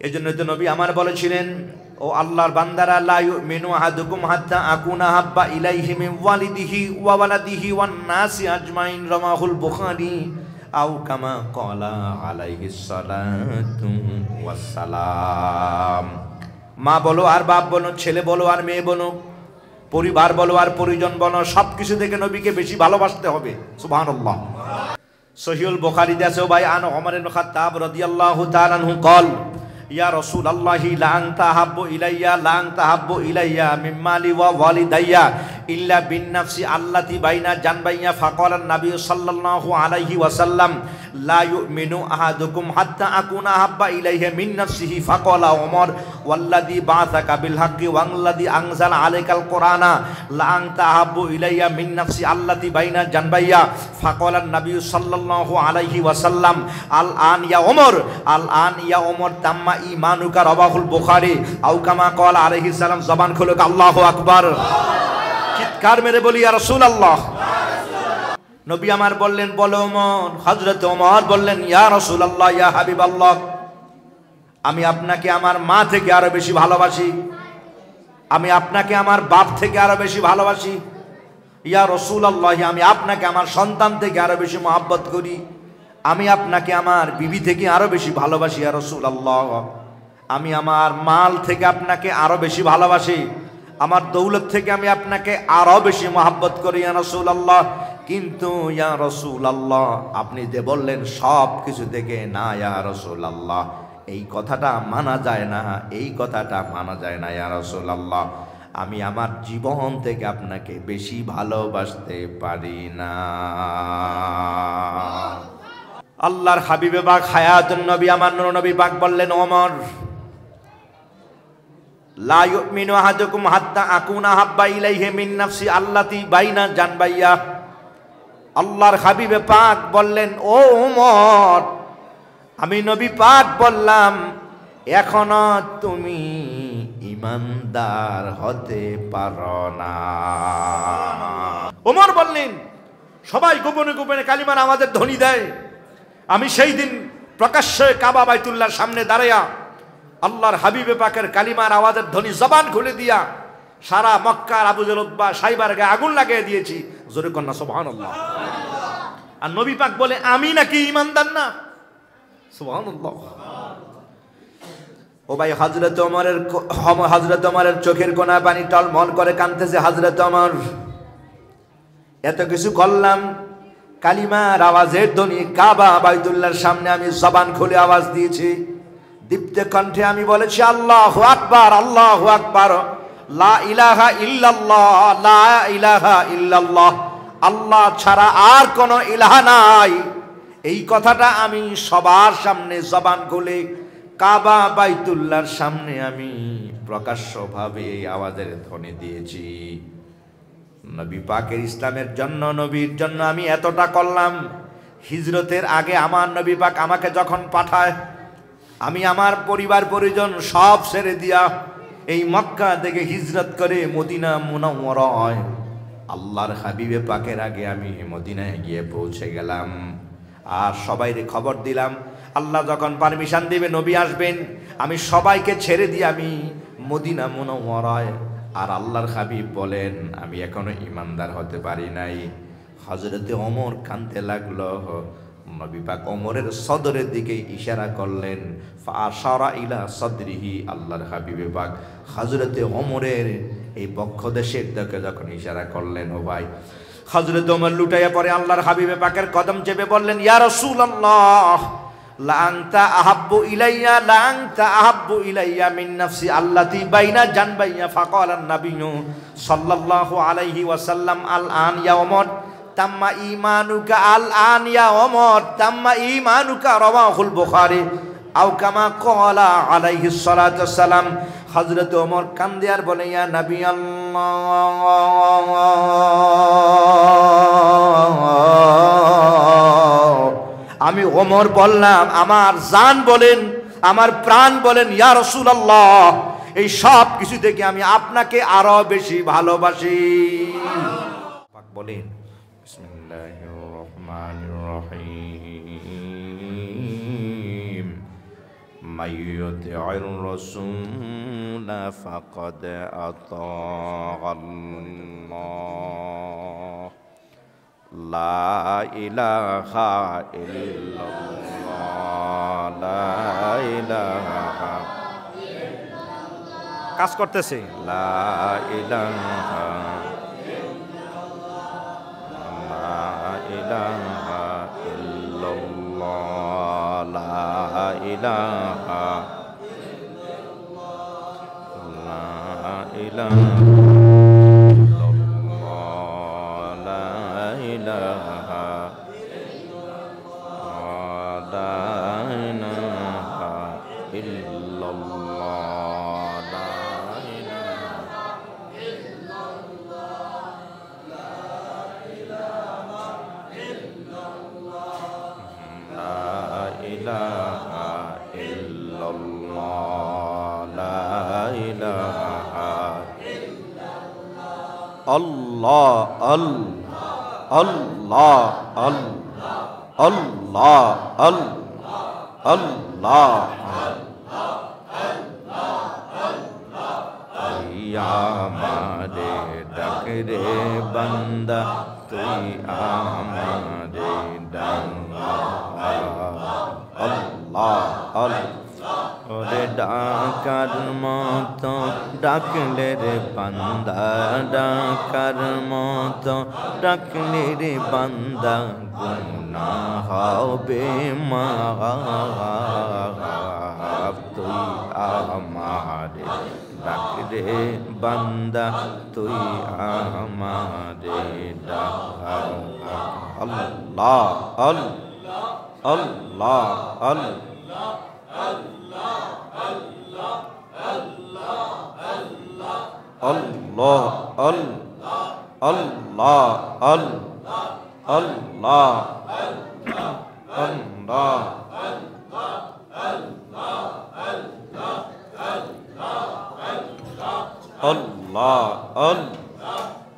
এজন্য তো নবী আমার বলেছিলেন, ও আল্লাহর বান্দারা, লা ইউমিনু আহাদুকুম হাত্তা আকুনা হাব্বা ইলাইহি মিন ওয়ালিদিহি ওয়া ওয়ালাদিহি ওয়ান নাসি আজমাইন, রাওয়াহুল বুখারী আও কামা ক্বালা আলাইহিস সালাতু ওয়াস সালাম। মা বলো আর বাপ বলো, ছেলে বলো আর মেয়ে বলো, পরিবার বলো আর পরিজন বলো, সবকিছু থেকে নবীকে বেশি ভালোবাসতে হবে। সুবহানাল্লাহ। সহিহুল বুখারীতে আছে, ভাই আন ওমর ইবনে খাত্তাব রাদিয়াল্লাহু তাআলা আনহু قال ইয়া রাসূলুল্লাহি লা আনতা হাব্বু ইলাইয়া মিম্মা লি ওয়া ওয়ালিদাইয়া ইল্লা বিন নাফসি আল্লাতি বাইনা জানবাইয়া। ফাকালান নবী সাল্লাল্লাহু আলাইহি ওয়াসাল্লাম লা ইউমিনু আহাদুকুম হাত্তা আকুনা হাব্বা ইলাইহি মিন নাফসিহি। ফাকালা ওমর ওয়াল্লাযী বাআসাকা বিল হাক্কি ওয়াল্লাযী আনজালা আলাইকাল কুরআনা লা আনতা হাব্বু ইলাইয়া মিন নাফসি আল্লাতি বাইনা জানবাইয়া। ফাকালান নবী সাল্লাল্লাহু আলাইহি ওয়াসাল্লাম আল আন ইয়া ওমর তাম্মা ঈমানুকা, রাওয়াহুল বুখারী আও কামা ক্বালা আলাইহিস সালাম। জবান খুলে আল্লাহু আকবার, চিৎকার মেরে বলি ইয়া রাসূলুল্লাহ। নবী আমার বললেন, বলো ওমর। হযরত ওমর বললেন, ইয়া রাসূলুল্লাহ, ইয়া হাবিবাল্লাহ, আমি আপনাকে আমার মা থেকে আরো বেশি ভালোবাসি, আমি আপনাকে আমার বাপ থেকে আরো বেশি ভালোবাসি। ইয়া রাসূলুল্লাহ, আমি আপনাকে আমার সন্তান থেকে আরো বেশি মহব্বত করি, আমি আপনাকে আমার বিবি থেকে আরো বেশি ভালোবাসি। ইয়া রাসূলুল্লাহ, আমি আমার মাল থেকে আপনাকে আরো বেশি ভালোবাসি, আমার দৌলত থেকে আমি আপনাকে আরো বেশি মহব্বত করি ইয়া রাসূলুল্লাহ। কিন্তু ইয়া রাসূলুল্লাহ, আপনি যে বললেন সব কিছু থেকে না ইয়া রাসূলুল্লাহ, এই কথাটা মানা যায় না, এই কথাটা মানা যায় না ইয়া রাসূলুল্লাহ। আমি আমার জীবন থেকে আপনাকে বেশি ভালোবাসতে পারি না। আল্লাহর হাবিবে পাক হায়াতুন নবী আমার নূর নবী পাক বললেন, ওমর, লা ইউমিনু আহাদুকুম হাত্তা আকুনা হাব্বা ইলাইহি মিন নাফসি আল্লাতি বাইনা জানবাইয়া। আল্লাহর হাবিবে পাক বললেন, ও ওমর, আমি নবী পাক বললাম, এখনো তুমি ঈমানদার হতে পারো না। ওমর বললেন, সবাই গোপনে গোপনে কালিমার আমাদের ধ্বনি দেয়, আমি সেই দিন প্রকাশ্যে কাবা বাইতুল্লাহর সামনে দাঁড়াইয়া আল্লাহর হাবিবে পাকের কালিমার আওয়াজের ধ্বনি জবান খুলে দিয়া সারা মক্কার আবু জেল উতবা সাইবার গায়ে আগুন লাগিয়ে দিয়েছি। জোরে কন্যা সুবহানাল্লাহ। আর নবী পাক বলে, আমি নাকি ঈমানদার না? সুবহানাল্লাহ। ও ভাই, হযরত ওমরের চোখের কোনা পানি টলমল করে কাঁদতেছে। হযরত ওমর, এত কিছু করলাম, কালিমার আওয়াজের ধ্বনি কাবা বাইতুল্লাহর সামনে আমি জবান খুলে আওয়াজ দিয়েছি, দীপ্ত কণ্ঠে আমি বলেছি, আল্লাহু আকবার, আল্লাহু আকবার, লা ইলাহা ইল্লাল্লাহ, লা ইলাহা ইল্লাল্লাহ, আল্লাহ ছাড়া আর কোনো ইলাহা নাই। এই কথাটা আমি সবার সামনে জবান খুলে কাবা বাইতুল্লাহর সামনে আমি প্রকাশ্যভাবে এই আওয়াজের ধ্বনি দিয়েছি। নবী পাকের ইসলামের জন্য, নবীর জন্য আমি এতটা করলাম। হিজরতের আগে আমার নবী পাক আমাকে যখন পাঠায়, আমি আমার পরিবার পরিজন সব ছেড়ে দিয়া এই মক্কা থেকে হিজরত করে মদিনা মুনাওয়ারায় আল্লাহর হাবিবে পাকের আগে আমি মদিনায় গিয়ে পৌঁছে গেলাম। আর সবাইকে খবর দিলাম, আল্লাহ যখন পারমিশন দিবে নবী আসবেন, আমি সবাইকে ছেড়ে দিয়ে আমি মদিনা মুনাওয়ারায়। আর আল্লাহর হাবিব বলেন, আমি এখনো ঈমানদার হতে পারি নাই। হযরতে ওমর কাঁদতে লাগলো। নবী পাক ওমরের সদরের দিকে ইশারা করলেন, ফাআশারা ইলা সদরিহি। আল্লাহর হাবিবে পাক হযরতে ওমরের এই বক্ষদেশের দিকে যখন ইশারা করলেন, ও ভাই, হযরতে ওমর লুটাইয়া পড়ে আল্লাহর হাবিবে পাকের কদম চেপে বললেন, ইয়া রাসূলুল্লাহ, লা আনতা আহাব্বু ইলাইয়া মিন নাফসি আল্লাতি বাইনা জানবাইয়া। ফাকালান নাবিয়্যু সাল্লাল্লাহু আলাইহি ওয়াসাল্লাম, আল আন ইয়া ওমর তাম্মা ঈমানুকা, আল আন ইয়া ওমর তাম্মা ঈমানুকা, রাওয়াহুল বুখারী আও কামা ক্বালা আলাইহিস সালাতু ওয়াস সালাম। হযরত ওমর কান্দে আর বলে, ইয়া নবী আল্লাহ, আমি ওমর বললাম, আমার জান বলেন, আমার প্রাণ বলেন, ইয়া রাসূলুল্লাহ, এই সব কিছু থেকে আমি আপনাকে আরো বেশি ভালোবাসি। পাক বলেন, বিসমিল্লাহির রহমানির রহিম, من يطع الرسول فقد أطاع الله لا إله إلا الله لا إله কাজ করতেছে লা ইলাহা ইল্লাল্লাহ লা ইলাহা Allah Allah Allah Allah আমারে ডাকরে বান্দা তুই আমারে ডাকা আল্লাহ ওরে ডাকার মতো ডাকলে রে বান্দা ডাকার মতো ডাকলে রে বান্দা গুনাহ হবে মাফ তুই আমারে ডাকরে বান্দা তুই আমারে ডাকা আল্লাহ আল্লাহ আল্লাহ আল্লাহ Allah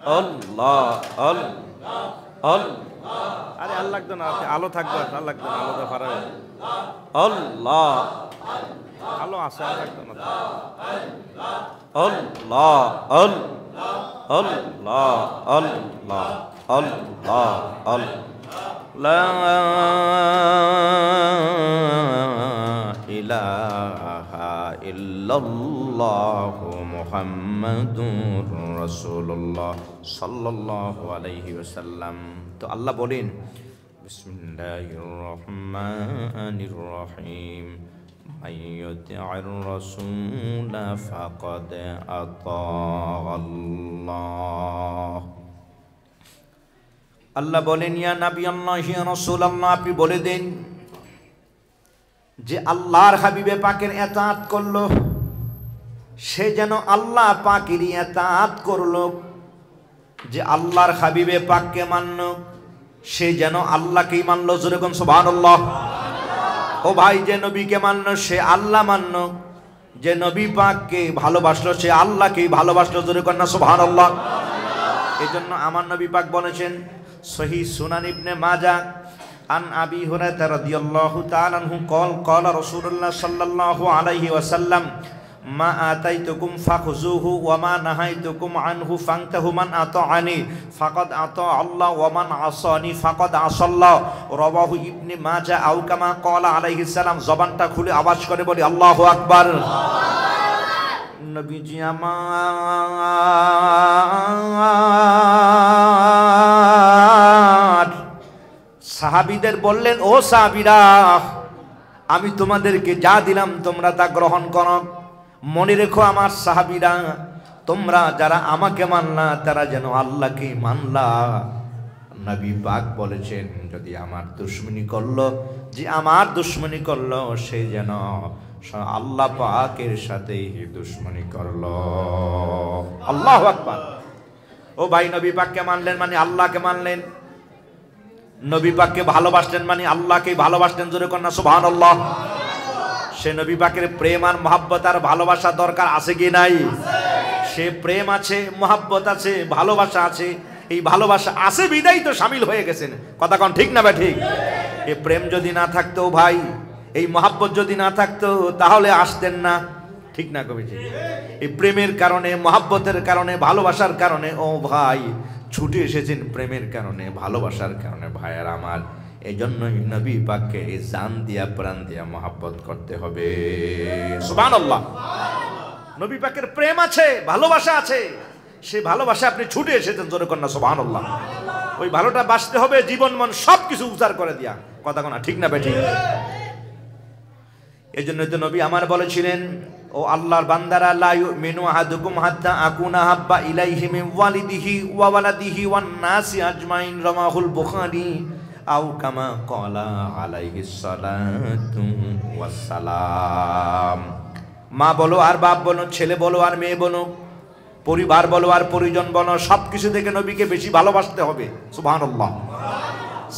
Allah Allah আরে আল্লাহ লাগতো না আলো থাকবে আল্লাহ লাগতো না আলোটা ফারা আল্লাহ আলো আছে আল্লাহ লাগতো না Allah Allah Allah Allah Allah La ilaha illallah Muhammadur Rasulullah sallallahu alaihi wasallam. তো আল্লাহ বলেন বিসমিল্লাহির রহমানির রহিম من يطع الرسول فقد أطاع الله আল্লাহ বলেন ইয়া নবী আল্লাহ ইয়া রাসূল আল্লাহ আপনি বলে দেন যে আল্লাহর হাবিবে পাকের ইতাআত করলো সে যেন আল্লাহ পাকের ইতাআত করলো যে আল্লাহর হাবিবে পাককে মানলো সে যেন আল্লাহকেই মানলো জোরে কোন সুবহানাল্লাহ ও ভাই যে নবীকে মানলো সে আল্লাহ মানলো যে নবী পাককে ভালোবাসলো সে আল্লাহকেই ভালোবাসলো জোরে কন্না সুবহানাল্লাহ এজন্য আমার নবী পাক বলেছেন সহিহ সুনান ইবনে মাজাহ আন আবি হুরায়রা রাদিয়াল্লাহু তাআলা আনহু قال রাসূলুল্লাহ সাল্লাল্লাহু আলাইহি ওয়াসাল্লাম মা আতাইতুকুম ফাখুযুহু ওয়া মা নাহাইতুকুম আনহু ফান্তাহু মান আতাআনি ফাকাদ আতা আল্লাহ ওয়া মান আসানি ফাকাদ আসাল্লাহ রাওয়াহু ইবনে মাজাহ আও কামা ক্বালা আলাইহিস সালাম জবানটা খুলে আওয়াজ করে বলি আল্লাহু আকবার নবীজি আমার সাহাবীদের বললেন ও সাহাবীরা আমি তোমাদেরকে যা দিলাম তোমরা তা গ্রহণ করো মনে রেখো আমার সাহাবীরা তোমরা যারা আমাকে মানলা তারা যেন আল্লাহকে মানলা নবী পাক বলেছেন যদি আমার দুশমনি করলো যে আমার দুশমনি করলো সে যেন আল্লাহ পাকের সাথে দুশমনি করলো আল্লাহু আকবার ও ভাই নবী পাককে মানলেন মানে আল্লাহকে মানলেন নবী পাককে ভালোবাসলেন মানে আল্লাহকে ভালোবাসলেন জোরে কন্না সুবহানাল্লাহ সে নবী পাকের প্রেম আর মহব্বত আর ভালোবাসা দরকার আছে কি নাই সে প্রেম আছে মহব্বত আছে ভালোবাসা আছে এই ভালোবাসা আছে বিদায় তো শামিল হয়ে গেছেন কথা কোন ঠিক না ভাই ঠিক এই প্রেম যদি না থাকতো ভাই এই মহাব্বত যদি না থাকতো তাহলে আসতেন না, ঠিক না কবিজি? এই প্রেমের কারণে, মহাব্বতের কারণে, ভালোবাসার কারণে ও ভাই ছুটে এসেছেন, প্রেমের কারণে, ভালোবাসার কারণে ভাইয়ার আমার। এই জন্যই নবী পাককে জান দিয়া প্রাণ দিয়া মহাব্বত করতে হবে। সুবহানাল্লাহ। নবী পাকের প্রেম আছে, ভালোবাসা আছে, সেই ভালোবাসা আপনি ছুটে এসেছেন, জোরে কন্যা সুবহানাল্লাহ। ওই ভালোটা বাঁচতে হবে জীবন মন সব কিছু উজাড় করে দিয়া, কথা কোনা ঠিক না বেঠিক? এই জন্যই তো নবী আমার বলেছিলেন, ও আল্লাহর বান্দারা, লা ইউমিনু আহাদুকুম হাত্তা আকুনা হাব্বা ইলাইহি মিন ওয়ালিদিহি ওয়া ওয়ালাদিহি ওয়ান নাসি আজমাইন, রাওয়াহুল বুখারী আও কামা ক্বালা আলাইহিস সালাতু ওয়াস সালাম। মা বলো আর বাপ বলো, ছেলে বলো আর মেয়ে বলো, পরিবার বলো আর পরিজন বলো, সব কিছু থেকে নবীকে বেশি ভালোবাসতে হবে। সুবহানাল্লাহ।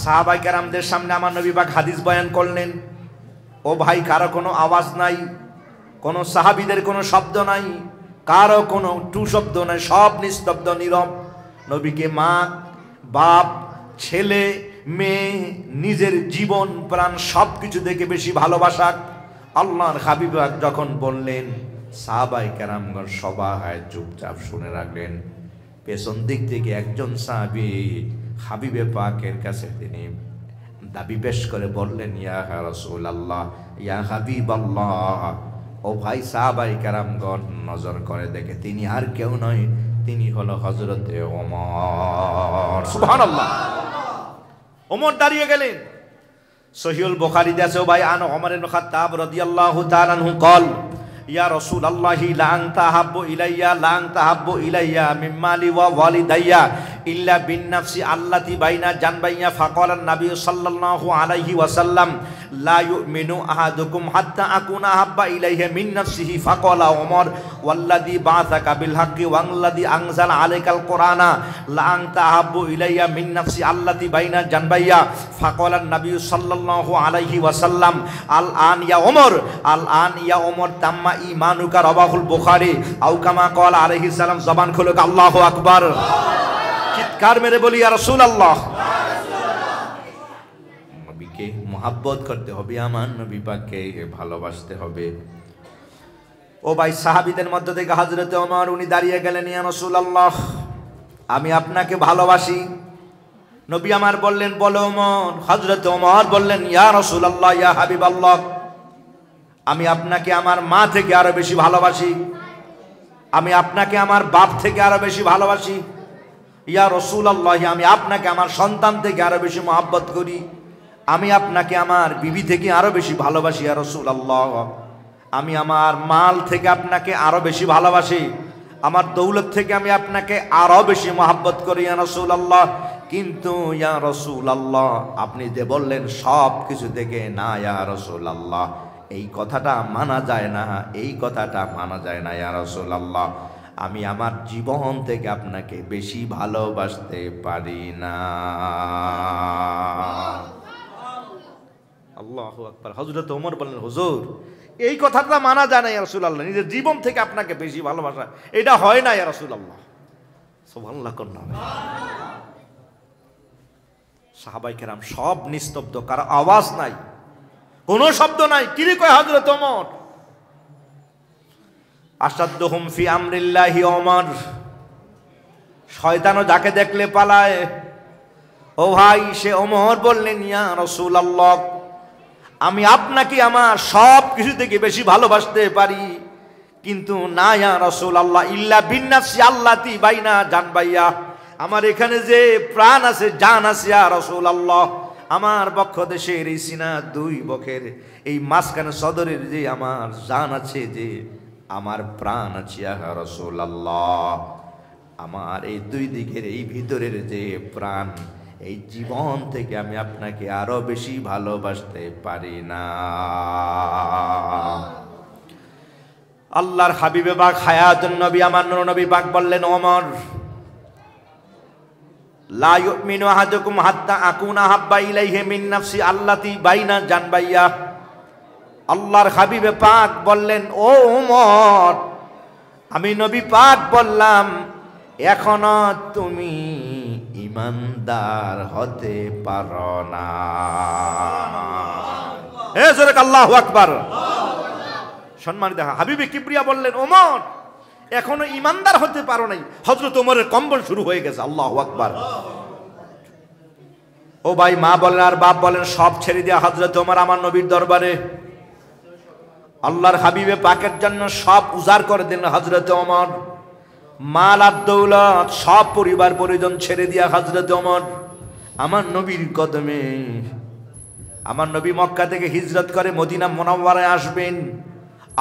সাহাবায়ে কেরামদের সামনে আমার নবী পাক হাদিস বয়ান করলেন। ও ভাই, কারো কোনো আওয়াজ নাই, কোনো সাহাবীদের কোনো শব্দ নাই, কারো কোনো টু শব্দ নাই, সব নিস্তব্ধ নীরব। নবীকে মা, বাপ, ছেলে, মেয়ে, নিজের জীবন প্রাণ সব কিছু থেকে বেশি ভালোবাসা আল্লাহর হাবিব যখন বললেন, সাহাবায়ে কেরামগণ সবাই চুপচাপ শুনে রাখলেন। পেছন দিক থেকে একজন সাহাবী হাবিবে পাকের কাছে তিনি দাবি পেশ করে বললেন, ইয়া রাসূলুল্লাহ, ইয়া হাবিবাল্লাহ। ও ভাই, সাহাবায়ে কেরামগণ নজর করে দেখে তিনি আর কেউ নয়, তিনি হলো হযরতে ওমর। সুবহানাল্লাহ। ওমর দাঁড়িয়ে গেলেন। সহিহুল বুখারীতে আছে, ও ভাই, আন ওমর ইবনে খাত্তাব রাদিয়াল্লাহু তাআলা আনহু قال ইয়া রাসূলুল্লাহি লা আনতা হাব্বু ইলাইয়া মিম্মালি ওয়া ওয়ালিদাইয়া ইল্লা বিন নাফসি আল্লাতি বাইনা জানবাইয়া। ফাকালা নবী সাল্লাল্লাহু আলাইহি ওয়াসাল্লাম, লা ইউমিনু আহাদুকুম হাত্তা আকুনা হাব্বা ইলাইহি মিন নাফসিহি। ফাকালা ওমর, ওয়াল্লাযী বা'সাকা বিল হাক্কি ওয়াল্লাযী আনজালা আলাইকাল কুরআনা লা আনতা হাব্বু ইলাইয়া মিন নাফসি আল্লাতি বাইনা জানবাইয়া। ফাকালা নবী সাল্লাল্লাহু আলাইহি ওয়াসাল্লাম, আল আন ইয়া ওমর, আল আন ইয়া ওমর তাম্মা ঈমানুকা, রাওয়াহুল বুখারী আও কামা ক্বালা আলাইহিস সালাম। জবান খুলে আল্লাহু আকবার, চিৎকার মেরে বলি ইয়া রাসূলুল্লাহ। নবীকে মহব্বত করতে হবে, আমার নবী পাককে ভালোবাসতে হবে। ও ভাই, সাহাবীদের মধ্যে থেকে হযরত ওমর উনি দাঁড়িয়ে গেলেন, ইয়া রাসূলুল্লাহ, আমি আপনাকে ভালোবাসি। নবী আমার বললেন, বলো ওমর। হযরত ওমর বললেন, ইয়া রাসূলুল্লাহ, ইয়া হাবিবাল্লাহ, আমি আপনাকে আমার মা থেকে আরো বেশি ভালোবাসি, আমি আপনাকে আমার বাপ থেকে আরো বেশি ভালোবাসি। ইয়া রাসূলুল্লাহ, আমি আপনাকে আমার সন্তান থেকে আরো বেশি মহব্বত করি, আমি আপনাকে আমার বিবি থেকে আরো বেশি ভালোবাসি। ইয়া রাসূলুল্লাহ, আমি আমার মাল থেকে আপনাকে আরো বেশি ভালোবাসি, আমার দৌলত থেকে আমি আপনাকে আরো বেশি মহব্বত করি। ইয়া রাসূলুল্লাহ, কিন্তু ইয়া রাসূলুল্লাহ, আপনি যে বললেন সব কিছু থেকে না, ইয়া রাসূলুল্লাহ, এই কথাটা মানা যায় না, এই কথাটা মানা যায় না। ইয়া রাসূলুল্লাহ, আমি আমার জীবন থেকে আপনাকে বেশি ভালোবাসতে পারি না। আল্লাহু আকবার। হযরত ওমর বললেন, হুজুর, এই কথাটা মানা যায় না ইয়া রাসূলুল্লাহ, নিজের জীবন থেকে আপনাকে বেশি ভালোবাসা, এটা হয় না ইয়া রাসূলুল্লাহ। সুবহানাল্লাহ কন্যা। সাহাবায়ে কেরাম সব নিস্তব্ধ, কারো আওয়াজ নাই, কোনো শব্দ নাই। কিরে কয় হযরত ওমর? আসাদুহুম ফি আমরিল্লাহি ওমর, শয়তানও যাকে দেখলে পালায়। ও ভাই, সে ওমর বললেন, ইয়া রাসূলুল্লাহ, আমি আপনাকে আমার সব কিছু থেকে বেশি ভালোবাসতে পারি, কিন্তু না ইয়া রাসূলুল্লাহ, ইল্লা বিন নাফসি আল্লাতি বাইনা জানবাইয়া, আমার এখানে যে প্রাণ আছে, জান আছে, ইয়া রাসূলুল্লাহ, আমার বক্ষ দেশের এই সিনা দুই বক্ষের এই মাঝখানে সদরের যে আমার জান আছে, যে আমার প্রাণ আছে, ইয়া রাসূলুল্লাহ, আমার এই দুই দিকের এই ভিতরের যে প্রাণ, এই জীবন থেকে আমি আপনাকে আরো বেশি ভালোবাসতে পারি না। আল্লাহর হাবিবে পাক হায়াতুন নবী আমার নূর নবী পাক বললেন, ওমর, লা ইউমিনু আহাদুকুম হাত্তা আকুনা হাব্বা ইলাইহি মিন নাফসি আল্লাতি বাইনা জানবাইয়া। আল্লাহর হাবিবে পাক বললেন, ও ওমর, আমি নবী পাক বললাম, এখনো তুমি ঈমানদার হতে পারো না। হে জোরে আল্লাহু আকবার। সম্মানিত হাবিবে কিবরিয়া বললেন, ওমর এখনো ইমানদার হতে পারো নাই, হযরত ওমরের কম্বল শুরু হয়ে গেছে। আল্লাহু আকবার। ও ভাই, মা বলেন আর বাপ বলেন, সব ছেড়ে দিয়া হযরত ওমর আমার নবীর দরবারে আল্লাহর হাবিবে পাকের জন্য সব উজাড় করে দিলেন হযরত ওমর। মাল আর দৌলত সব পরিবার পরিজন ছেড়ে দিয়া হযরত ওমর আমার নবীর কদমে, আমার নবী মক্কা থেকে হিজরত করে মদিনা মুনাওয়ারায় আসবেন।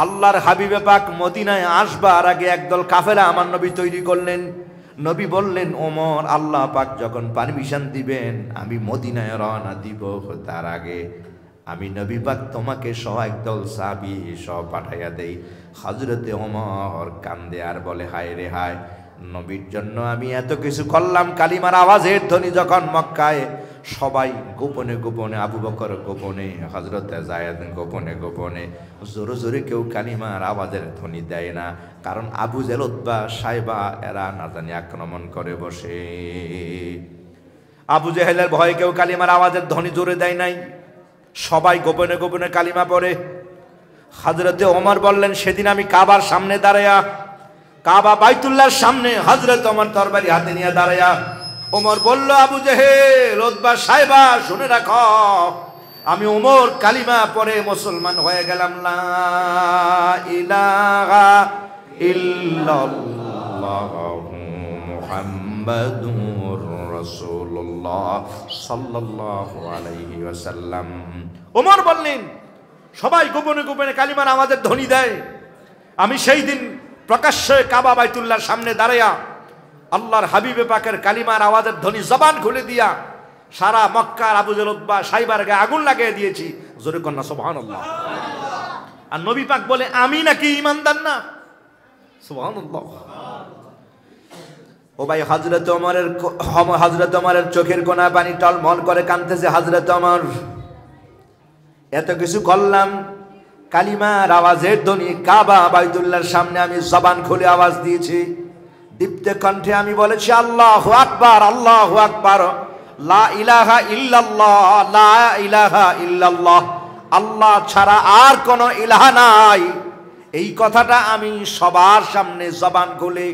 আল্লাহর হাবিবে পাক মদিনায় আসবার আগে একদল কাফেলা আমার নবী তৈরি করলেন। নবী বললেন, ওমর আল্লাহ পাক যখন পারমিশন দিবেন আমি মদিনায় রওনা দিব, তার আগে আমি নবী পাক তোমাকে সহ একদল সাহাবী সহ পাঠাইয়া দেই। হযরতে ওমর কান্দে আর বলে, হায় রে হায়, নবীর জন্য আমি এত কিছু করলাম। কালিমার আওয়াজের ধ্বনি যখন মক্কায়, সবাই গোপনে গোপনে, আবু বকর গোপনে, হযরতে যায়েদ গোপনে গোপনে, জোরে জোরে কেউ কালিমার আওয়াজের ধ্বনি দেয় না, কারণ আবু জেল, উতবা, সাইবা এরা না জানি আক্রমণ করে বসে। আবু জেহেলের ভয়ে কেউ কালিমার আওয়াজের ধ্বনি জোরে দেয় নাই, সবাই গোপনে গোপনে কালিমা পড়ে। হযরতে ওমর বললেন, সেদিন আমি কাবার সামনে দাঁড়ায়া, কাবা বাইতুল্লাহর সামনে হযরত ওমর তরবারি হাতে নিয়ে দাঁড়ায়া, ওমর বলল, আবু জেহেল, উতবা, সাইবা শুনে রাখো, আমি ওমর কালিমা পড়ে মুসলমান হয়ে গেলাম। লা ইলাহা ইল্লাল্লাহু মুহাম্মাদুর রাসূলুল্লাহ সাল্লাল্লাহু আলাইহি ওয়াসাল্লাম। ওমর বললেন, সবাই গোপনে গোপনে কালিমার আমাদের ধ্বনি দেয়। আমি সেই দিন প্রকাশ্যে কাবা বাইতুল্লাহর সামনে দাঁড়ায়া আল্লাহর হাবিবে পাকের কালিমার আওয়াজের ধ্বনি জবান খুলে দিয়া সারা মক্কার আবু জেল, উতবা, সাইবার গায়ে আগুন লাগিয়ে দিয়েছি। জোরে কন্যা সুবহানাল্লাহ। আর নবী পাক বলে, আমি নাকি ঈমানদার না? সুবহানাল্লাহ। ও ভাই, হযরত ওমরের চোখের কোনা পানি টলমল করে কাঁদতেছে। হযরত ওমর, এত কিছু করলাম, কালিমার আওয়াজের ধ্বনি কাবা বাইতুল্লাহর সামনে আমি জবান খুলে আওয়াজ দিয়েছি, দীপ্ত কণ্ঠে আমি বলেছি, আল্লাহু আকবার, আল্লাহু আকবার, লা ইলাহা ইল্লাল্লাহ, লা ইলাহা ইল্লাল্লাহ, আল্লাহ ছাড়া আর কোনো ইলাহা নাই। এই কথাটা আমি সবার সামনে জবান খুলে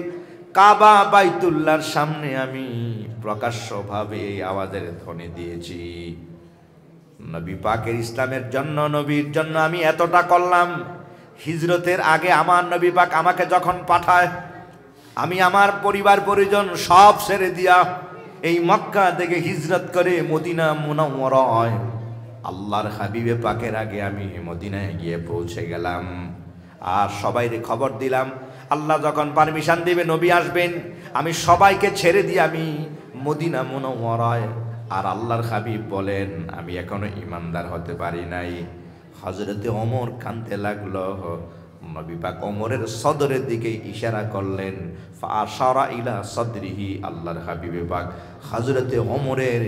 কাবা বাইতুল্লাহর সামনে আমি প্রকাশ্যভাবে এই আওয়াজের ধ্বনি দিয়েছি। নবী পাকের ইসলামের জন্য, নবীর জন্য আমি এতটা করলাম। হিজরতের আগে আমার নবী পাক আমাকে যখন পাঠায়, আমি আমার পরিবার পরিজন সব ছেড়ে দিয়া এই মক্কা থেকে হিজরত করে মদিনা মুনাওয়ারায় আল্লাহর হাবিবে পাকের আগে আমি মদিনায় গিয়ে পৌঁছে গেলাম। আর সবাইকে খবর দিলাম, আল্লাহ যখন পারমিশন দিবে নবী আসবেন, আমি সবাইকে ছেড়ে দিয়ে আমি মদিনা মুনাওয়ারায়। আর আল্লাহর হাবিব বলেন, আমি এখনো ইমানদার হতে পারি নাই। হযরতে ওমর কাঁদতে লাগলো। নবী পাক ওমরের সদরের দিকে ইশারা করলেন, ফাআশারা ইলা সদরিহি। আল্লাহর হাবিবে পাক হযরতে ওমরের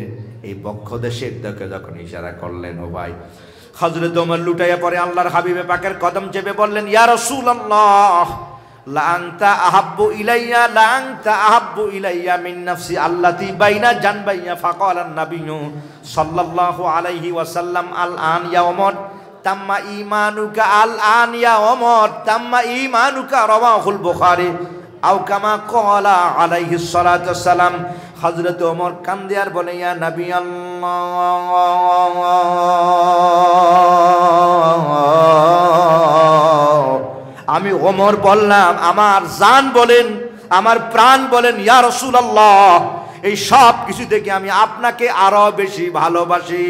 এই বক্ষ দেশের দিকে যখন ইশারা করলেন, ও ভাই, হযরতে ওমর লুটাইয়া পড়ে আল্লাহর হাবিবে পাকের কদম চেপে বললেন, ইয়া রাসূলুল্লাহ, লা আনতা আহাব্বু ইলাইয়া, লা আনতা আহাব্বু ইলাইয়া মিন নাফসি আল্লাতী বাইনা জানবাইয়া। ফাকালা আন-নাবিয়্যু সাল্লাল্লাহু আলাইহি ওয়াসাল্লাম, আল আন ইয়া ওমর তাম্মা ঈমানুকা, আল আন ইয়া ওমর তাম্মা ঈমানুকা। রাওয়াহুল বুখারী আও কামা ক্বালা আলাইহিস সালাতু ওয়াস সালাম। হযরত ওমর কান্দে আর বলে, ইয়া নবী আল্লাহ, আমি ওমর বললাম, আমার জান বলেন, আমার প্রাণ বলেন, ইয়া রাসূলুল্লাহ, এই সব কিছু থেকে আমি আপনাকে আরো বেশি ভালোবাসি।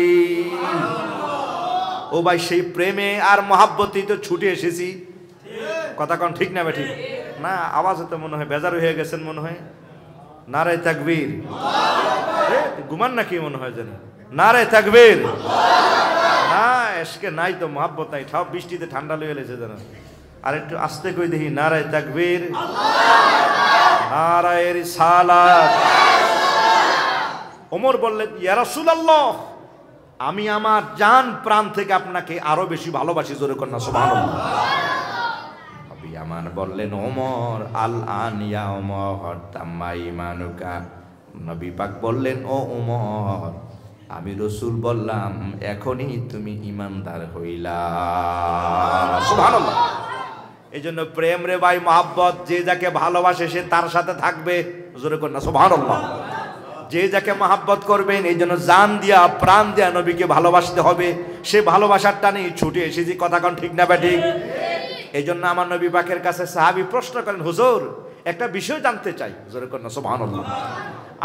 ও ভাই, সেই প্রেমে আর মহাব্বতেই তো ছুটে এসেছি। কথা কোন ঠিক না বেঠিক? না, আওয়াজে তো মনে হয় বেজার হয়ে গেছেন মনে হয়। নারে তাকবীর। ঘুমান নাকি মনে হয় যেন? নারে তাকবীর। না, এসকে নাই তো, মহাব্বত নাই, সব বৃষ্টিতে ঠান্ডা লয়ে এলেছে যেন। আর একটু আস্তে কই দেখি, নারে তাকবীর, নারে রিসালাত। ওমর বললেন, ইয়া রাসূলুল্লাহ, আমি আমার জান প্রাণ থেকে আপনাকে আরো বেশি ভালোবাসি। জোরে কন্যা সুবহানাল্লাহ। নবী আমার বললেন, ওমর, আল আন ইয়া ওমর তাম্মা ঈমানুকা। নবী পাক বললেন, ও ওমর, আমি রসুল বললাম, এখনই তুমি ঈমানদার হইলা। সুবহানাল্লাহ। এই জন্য প্রেম রে ভাই, মহাব্বত, যে যাকে ভালোবাসে সে তার সাথে থাকবে। জোরে কর না সুবহানাল্লাহ। যে যাকে মহাব্বত করবেন, এই জন্য জান দিয়া প্রাণ দিয়া নবীকে ভালোবাসতে হবে। সে ভালোবাসার টানে ছুটে এসেছি, কথা কোন ঠিক না ব্যাঠিক? এই জন্য আমার নবী পাকের কাছে সাহাবী প্রশ্ন করেন, হুজুর একটা বিষয় জানতে চাই। জোরে কর না সুবহানাল্লাহ।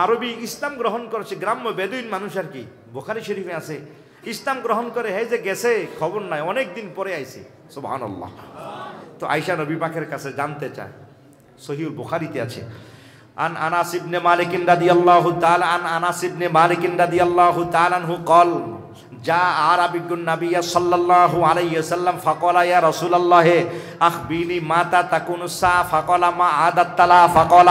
আরবি ইসলাম গ্রহণ করেছে, গ্রাম্য বেদুইন মানুষ আর কি, বুখারী শরীফে আছে। ইসলাম গ্রহণ করে হে যে গেছে, খবর নাই, অনেক দিন পরে আইছে। সুবহানাল্লাহ। তো আয়েশা নবী পাকের কাছে জানতে চায়, সহিহুল বুখারীতে আছে, আন আনাস ইবনে মালিক রাদিয়াল্লাহু তাআলা আন আনাস ইবনে মালিক রাদিয়াল্লাহু তাআলা আনহু قال جاء عربي النبي صلى الله عليه وسلم فقال يا رسول الله اخبرني متى تكون الساعه فقال ما عادت تلا فقال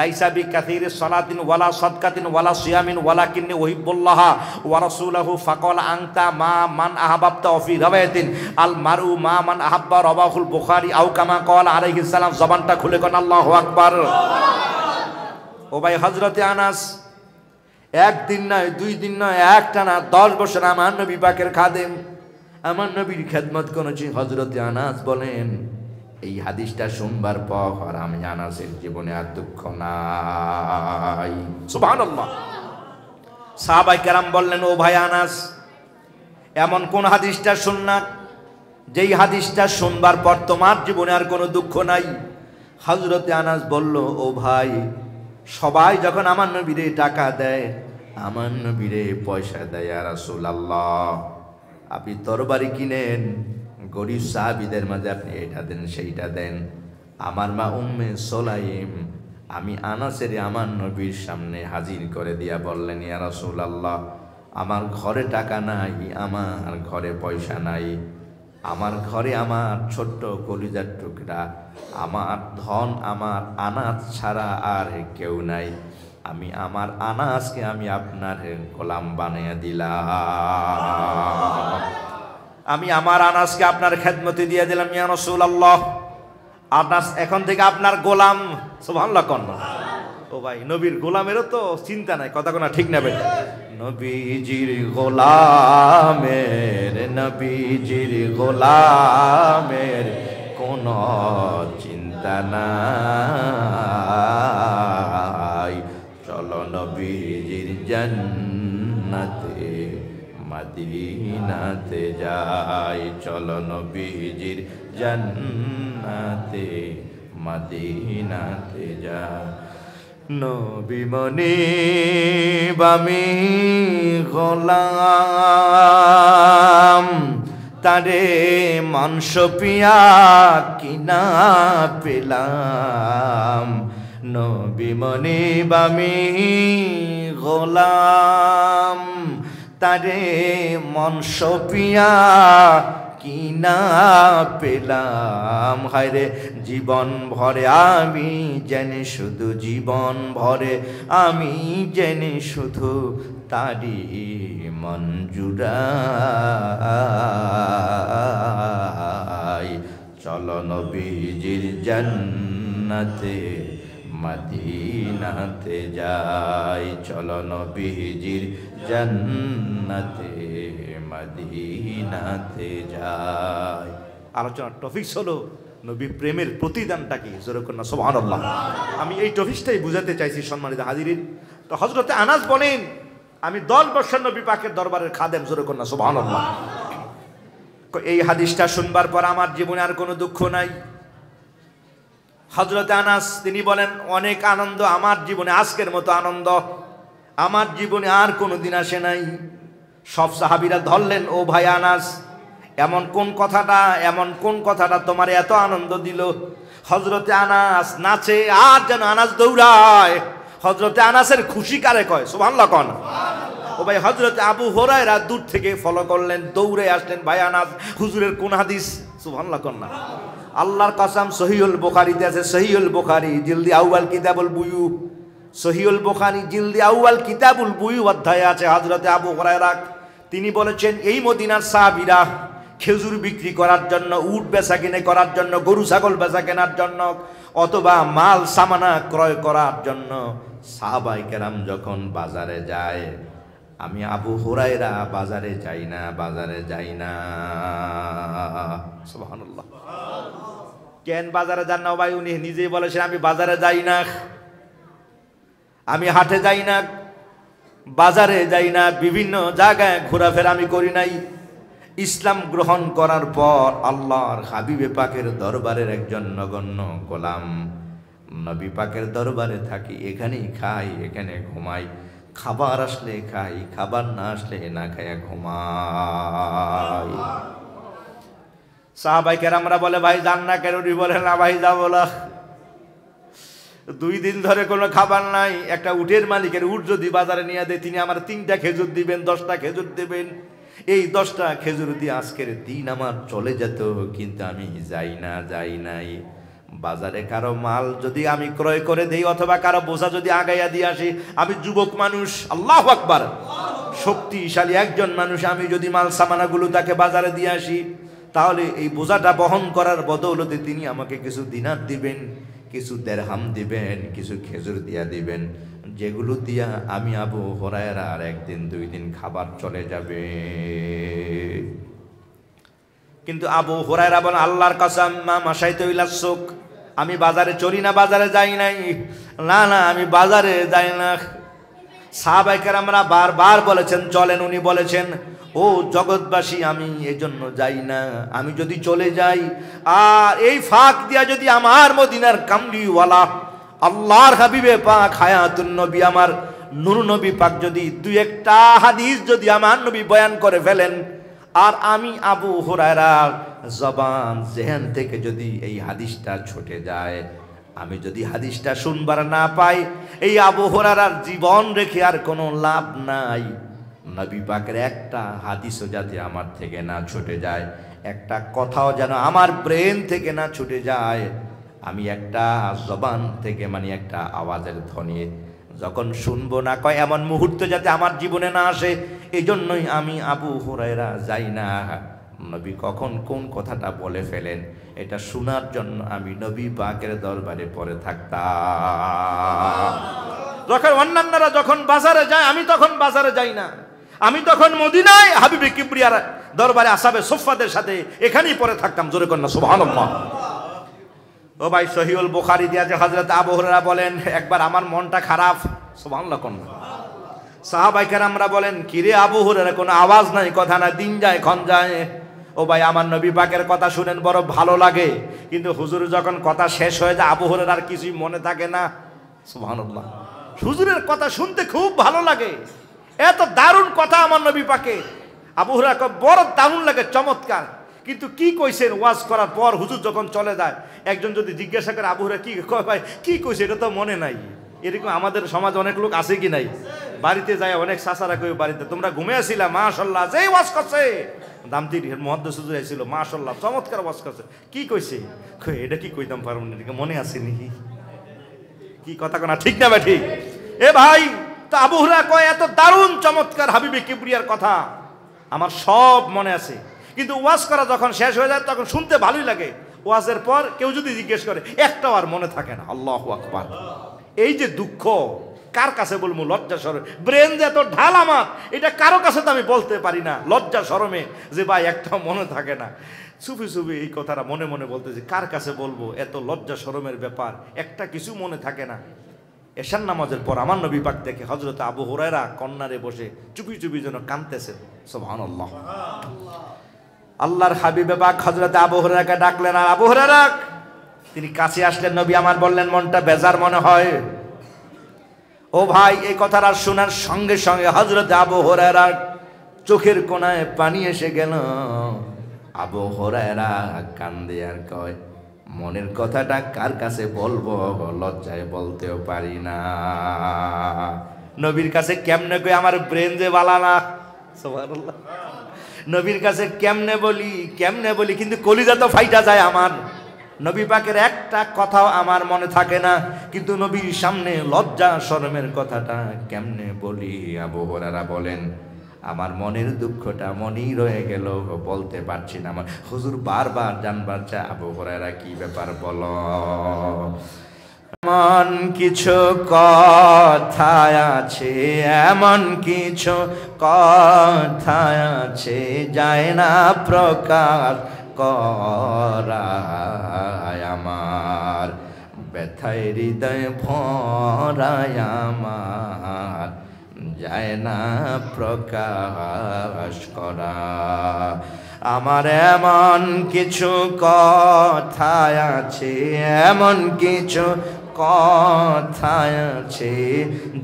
ليس بكثير صلاه ولا صدقه ولا صيام ولكني احب الله ورسوله فقال انت ما من احببت في روايه المرء ما من احب رواه البخاري او كما قال عليه السلام। জবানটা খুলে কোন আল্লাহু আকবার। ও ভাই হযরতে আনাস একদিন নয়, দুই দিন নয়, একটানা 10 বছর আমার নবী পাকের খাদেম, আমার নবীর খেদমত করেছি। হযরতে আনাস বলেন, এই হাদিসটা শুনবার পর আমি আনাসের জীবনে আর দুঃখ নাই। সুবহানাল্লাহ। সাহাবায়ে কেরাম বললেন, ও ভাই আনাস, এমন কোন হাদিসটা শুননা যেই হাদিসটা শুনবার পর তোমার জীবনে আর কোনো দুঃখ নাই? হযরতে আনাস বলল, ও ভাই, সবাই যখন আমার নবীরে টাকা দেয়, আমার নবীরে পয়সা দেয়, ইয়া রাসূলুল্লাহ আপনি তরবারি কিনেন, গরীব সাহাবীদের মাঝে আপনি এটা দেন সেইটা দেন। আমার মা উম্মে সুলাইম আমি আনাসের আমার নবীর সামনে হাজির করে দিয়া বললেন, ইয়া রাসূলুল্লাহ আমার ঘরে টাকা নাই, আমার ঘরে পয়সা নাই, আমার ঘরে আমার ছোট্ট কলিজার টুকরা, আমার ধন আমার আনাস ছাড়া আর কেউ নাই, আমি আমার আনাসকে আমি আপনার গোলাম বানিয়ে দিলাম, আমি আমার আনাসকে আপনার খেদমতে দিয়ে দিলাম। ইয়া রাসূলুল্লাহ আনাস এখন থেকে আপনার গোলাম। সুবহানাল্লাহ। কোন ও ভাই, নবীর গোলামেরও তো চিন্তা নাই, কথা কোনা ঠিক না ভাই? নবীজির গোলামের, নবীজির গোলামের কোন চিন্তা নাই, চলো নবীজির জান্নাতে মদিনাতে যাই, চলো নবীজির জান্নাতে মদিনাতে যাই। নবী মনি বামি গোলাম, তারে মাংস পিয়া কিনা পেলাম, নবী মনি বামি গোলাম, তারে মাংস পিয়া কিনা পেলাম। হায়রে জীবন ভরে আমি জেনে শুধু, জীবন ভরে আমি জেনে শুধু তারি মন জুড়াই, চলো নবীজির জান্নাতে মদিনাতে যাই, চলো নবীজির জান্নাতে মদিনাতে যাই। আলোচনার টপিক হলো নবী প্রেমের প্রতিদানটা কি? জোরে কর না সুবহানাল্লাহ। আমি এই টপিকটাই বুঝাতে চাইছি সম্মানিত হাজিরিন। তো হযরতে আনাস বলেন, আমি 10 বছর নবী পাকের দরবারের খাদেম। জোরে কর না সুবহানাল্লাহ। এই হাদিসটা শুনবার পর আমার জীবনে আর কোনো দুঃখ নাই। হযরতে আনাস তিনি বলেন, অনেক আনন্দ আমার জীবনে, আজকের মতো আনন্দ আমার জীবনে আর কোনো দিন আসে নাই। সব সাহাবীরা ধরলেন, ও ভাই আনাস, এমন কোন কথাটা তোমার এত আনন্দ দিল? হযরতে আনাস নাচে আর যেন আনাস দৌড়ায়। হযরতে আনাসের খুশি কারে কয়? সুবহানাল্লাহ। কোন ও ভাই, হযরতে আবু হুরায়রা দূর থেকে ফলো করলেন, দৌড়ে আসলেন, ভাই আনাস হুজুরের কোন হাদিস? সুবহানাল্লাহ। কোন না আল্লাহর কসম, সহিহুল বুখারীতে আছে, সহিহুল বুখারী জিলদি আউয়াল কিতাবুল বুয়ু, সহিহুল বুখারী জিলদি আউয়াল কিতাবুল বুয়ু অধ্যায়ে আছে হযরতে আবু হুরায়রা তিনি বলেছেন, এই মদিনার সাহাবীরা খেজুর বিক্রি করার জন্য, উট বেচাকেনা করার জন্য, গরু ছাগল বেচা কেনার জন্য, অথবা মাল সামানা ক্রয় করার জন্য সাহাবায়ে কেরাম যখন বাজারে যায়, আমি আবু হুরায়রা বাজারে যাই না, বাজারে যাই না। সুবহানাল্লাহ। কেন বাজারে যান না ভাই? উনি নিজেই বলেছেন আমি বাজারে যাই না, আমি হাটে যাই না, বাজারে যাই না, বিভিন্ন জায়গায় ঘোরাফেরা আমি করি নাই। ইসলাম গ্রহণ করার পর আল্লাহর হাবিবে পাকের দরবারের একজন নগণ্য গোলাম, নবী পাকের দরবারে থাকি, এখানেই খাই, এখানে ঘুমাই, খাবার আসলে খাই, খাবার না আসলে না খাইয়া ঘুমাই। সাহাবায়ে কেরামরা বলে ভাই যান না কেন? উনি বলে না ভাই যাবো না, 2 দিন ধরে কোনো খাবার নাই। একটা উটের মালিকের উট যদি বাজারে নিয়ে দেয়, তিনি আমার 3টা খেজুর দিবেন, 10টা খেজুর দিবেন। এই 10টা খেজুর দিয়ে আজকের দিন আমার চলে যেত, কিন্তু আমি যাই না, যাই নাই। বাজারে কারো মাল যদি আমি ক্রয় করে দেই অথবা কারো বোঝা যদি আগাইয়া দিয়ে আসি, আমি যুবক মানুষ, আল্লাহু আকবার, শক্তিশালী একজন মানুষ, আমি যদি মাল সামানাগুলো তাকে বাজারে দিয়ে আসি, তাহলে এই বোঝাটা বহন করার বদৌলতে তিনি আমাকে কিছু দিনার দিবেন, কিছু দেরহাম দিবেন, কিছু খেজুর দিয়া দিবেন, যেগুলো দিয়া আমি আবু হুরায়রা আর 1 দিন 2 দিন খাবার চলে যাবে। কিন্তু আবু হুরায়রা বলেন আল্লাহর কসম মা মাশাইতু ইলা সুক, আমি বাজারে চলি না, বাজারে যাই নাই, না না আমি বাজারে যাই না। সাহাবায়ে কেরামরা বারবার বলেছেন চলেন, উনি বলেছেন ও জগৎবাসী আমি এজন্য যাই না, আমি যদি চলে যাই আর এই ফাঁক দিয়া যদি আমার মদিনার কামলিওয়ালা আল্লাহর হাবিবে পাক হায়াতুন নবী আমার নূর নবী পাক যদি 2-1টা হাদিস যদি আমার নবী বয়ান করে ফেলেন, আর আমি আবু হুরায়রা জবান জেহেন থেকে যদি এই হাদিসটা ছুটে যায়, আমি যদি হাদিসটা শুনবার না পাই, এই আবু হুরায়রার জীবন রেখে আর কোনো লাভ নাই। নবী পাকের একটা হাদিসও যাতে আমার থেকে না ছুটে যায়, একটা কথাও যেন আমার ব্রেন থেকে না ছুটে যায়, আমি একটা জবান থেকে মানে একটা আওয়াজের ধ্বনি যখন শুনবো না কয়, এমন মুহূর্ত যাতে আমার জীবনে না আসে, এই জন্যই আমি আবু হুরায়রা যাই না। নবী কখন কোন কথাটা বলে ফেলেন এটা শোনার জন্য আমি নবী পাকের দরবারে পড়ে থাকতাম। যখন অন্যান্যরা যখন বাজারে যায়, আমি তখন বাজারে যাই না, আমি তখন মদিনায় হাবিবে কিবরিয়ার দরবারে আসহাবে সুফফাদের সাথে এখানেই পড়ে থাকতাম। জোরে কন্যা সুবহানাল্লাহ। ও ভাই সহিহুল বুখারী দিয়ে যে হযরত আবু হুরায়রা বলেন একবার আমার মনটা খারাপ, সুবহানাল্লাহ কন্যা। সাহাবায়ে কেরামরা বলেন কিরে আবু হুরায়রা, কোনো আওয়াজ নাই, কথা না, দিন যায় ক্ষণ যায়। ও ভাই আমার নবী পাকের কথা শুনেন বড় ভালো লাগে, কিন্তু হুজুর যখন কথা শেষ হয়ে যায় আবু হুরায়রার আর কিছুই মনে থাকে না। সুবহানাল্লাহ। হুজুরের কথা শুনতে খুব ভালো লাগে, এত দারুণ কথা আমার নবী পাকে। আবু হুরায়রা বড় দারুণ লাগে, চমৎকার। কিন্তু কি কইছেন ওয়াজ করার পর হুজুর যখন চলে যায়, একজন যদি জিজ্ঞাসা করে আবু হুরায়রা কি কয়, ভাই কি কইছে এটা তো মনে নাই। এরকম আমাদের সমাজ অনেক লোক আছে কি নাই? বাড়িতে যায় অনেক চাচারা কই বাড়িতে তোমরা ঘুমিয়েছিলা, মাশাআল্লাহ যেই ওয়াজ করছে দামতির মুহাদ্দিস হুজুর আইছিল, মাশাআল্লাহ চমৎকার ওয়াজ করছে, কি কইছে? কই এটা কি কইতাম পারবো না, এটা মনে আছে নাকি? কি কথা কোনা ঠিক না ভাই? ঠিক। এ ভাই তো আবু হুরায়রা কয় এত দারুণ চমৎকার হাবিবে কিবরিয়ার কথা আমার সব মনে আছে, কিন্তু ওয়াজ করা যখন শেষ হয়ে যায় তখন শুনতে ভালোই লাগে, ওয়াজের পর কেউ যদি জিজ্ঞেস করে একটাও আর মনে থাকে না। আল্লাহু আকবার। এই যে দুঃখ কার কাছে বলবো? লজ্জা শরম, ব্রেন যে এত ঢাল আমার, এটা কারো কাছে তো আমি বলতে পারি না, লজ্জা শরমে যে ভাই একটাও মনে থাকে না। চুপি চুপি এই কথাটা মনে মনে বলতেছি, কার কাছে বলবো? এত লজ্জা শরমের ব্যাপার, একটা কিছু মনে থাকে না। এশার নামাজের পর আমার নবী পাক দেখে হযরত আবু হুরায়রা কর্নারে বসে চুপি চুপি যেন কাঁদতেছেন। সুবহানাল্লাহ। আল্লাহর হাবিবে পাক হযরত আবু হুরায়রাকে ডাকলেন, আর আবু হুরায়রা তিনি কাছে আসলেন, নবী আমার বললেন মনটা বেজার মনে হয়। ও ভাই এই কথাটা শোনার সঙ্গে সঙ্গে হযরত আবু হুরায়রা চোখের কোণায় পানি এসে গেল। আবু হুরায়রা কান্দে আর কয় মনের কথাটা কার কাছে বলবো, লজ্জায় বলতেও পারি না। নবীর কাছে কেমনে কই, আমার ব্রেন যে বালা না। সুবহানাল্লাহ। নবীর কাছে কেমনে বলি, কিন্তু কলিজা তো ফাইটা যায় আমার। নবী পাকের একটা কথাও আমার মনে থাকে না, কিন্তু নবীর সামনে লজ্জা শরমের কথাটা কেমনে বলি? আবু হুরায়রা বলেন আমার মনের দুঃখটা মনেই রয়ে গেল, বলতে পারছি না। আমার হুজুর বারবার জানবার চায় আবু হুরায়রা কি ব্যাপার বলো। এমন কিছু কথা আছে, এমন কিছু কথা আছে যায় না প্রকাশ করা, আমার ব্যথায় হৃদয় ভরায় আমার যায় না প্রকাশ করা। আমার এমন কিছু কথা আছে, এমন কিছু কথা আছে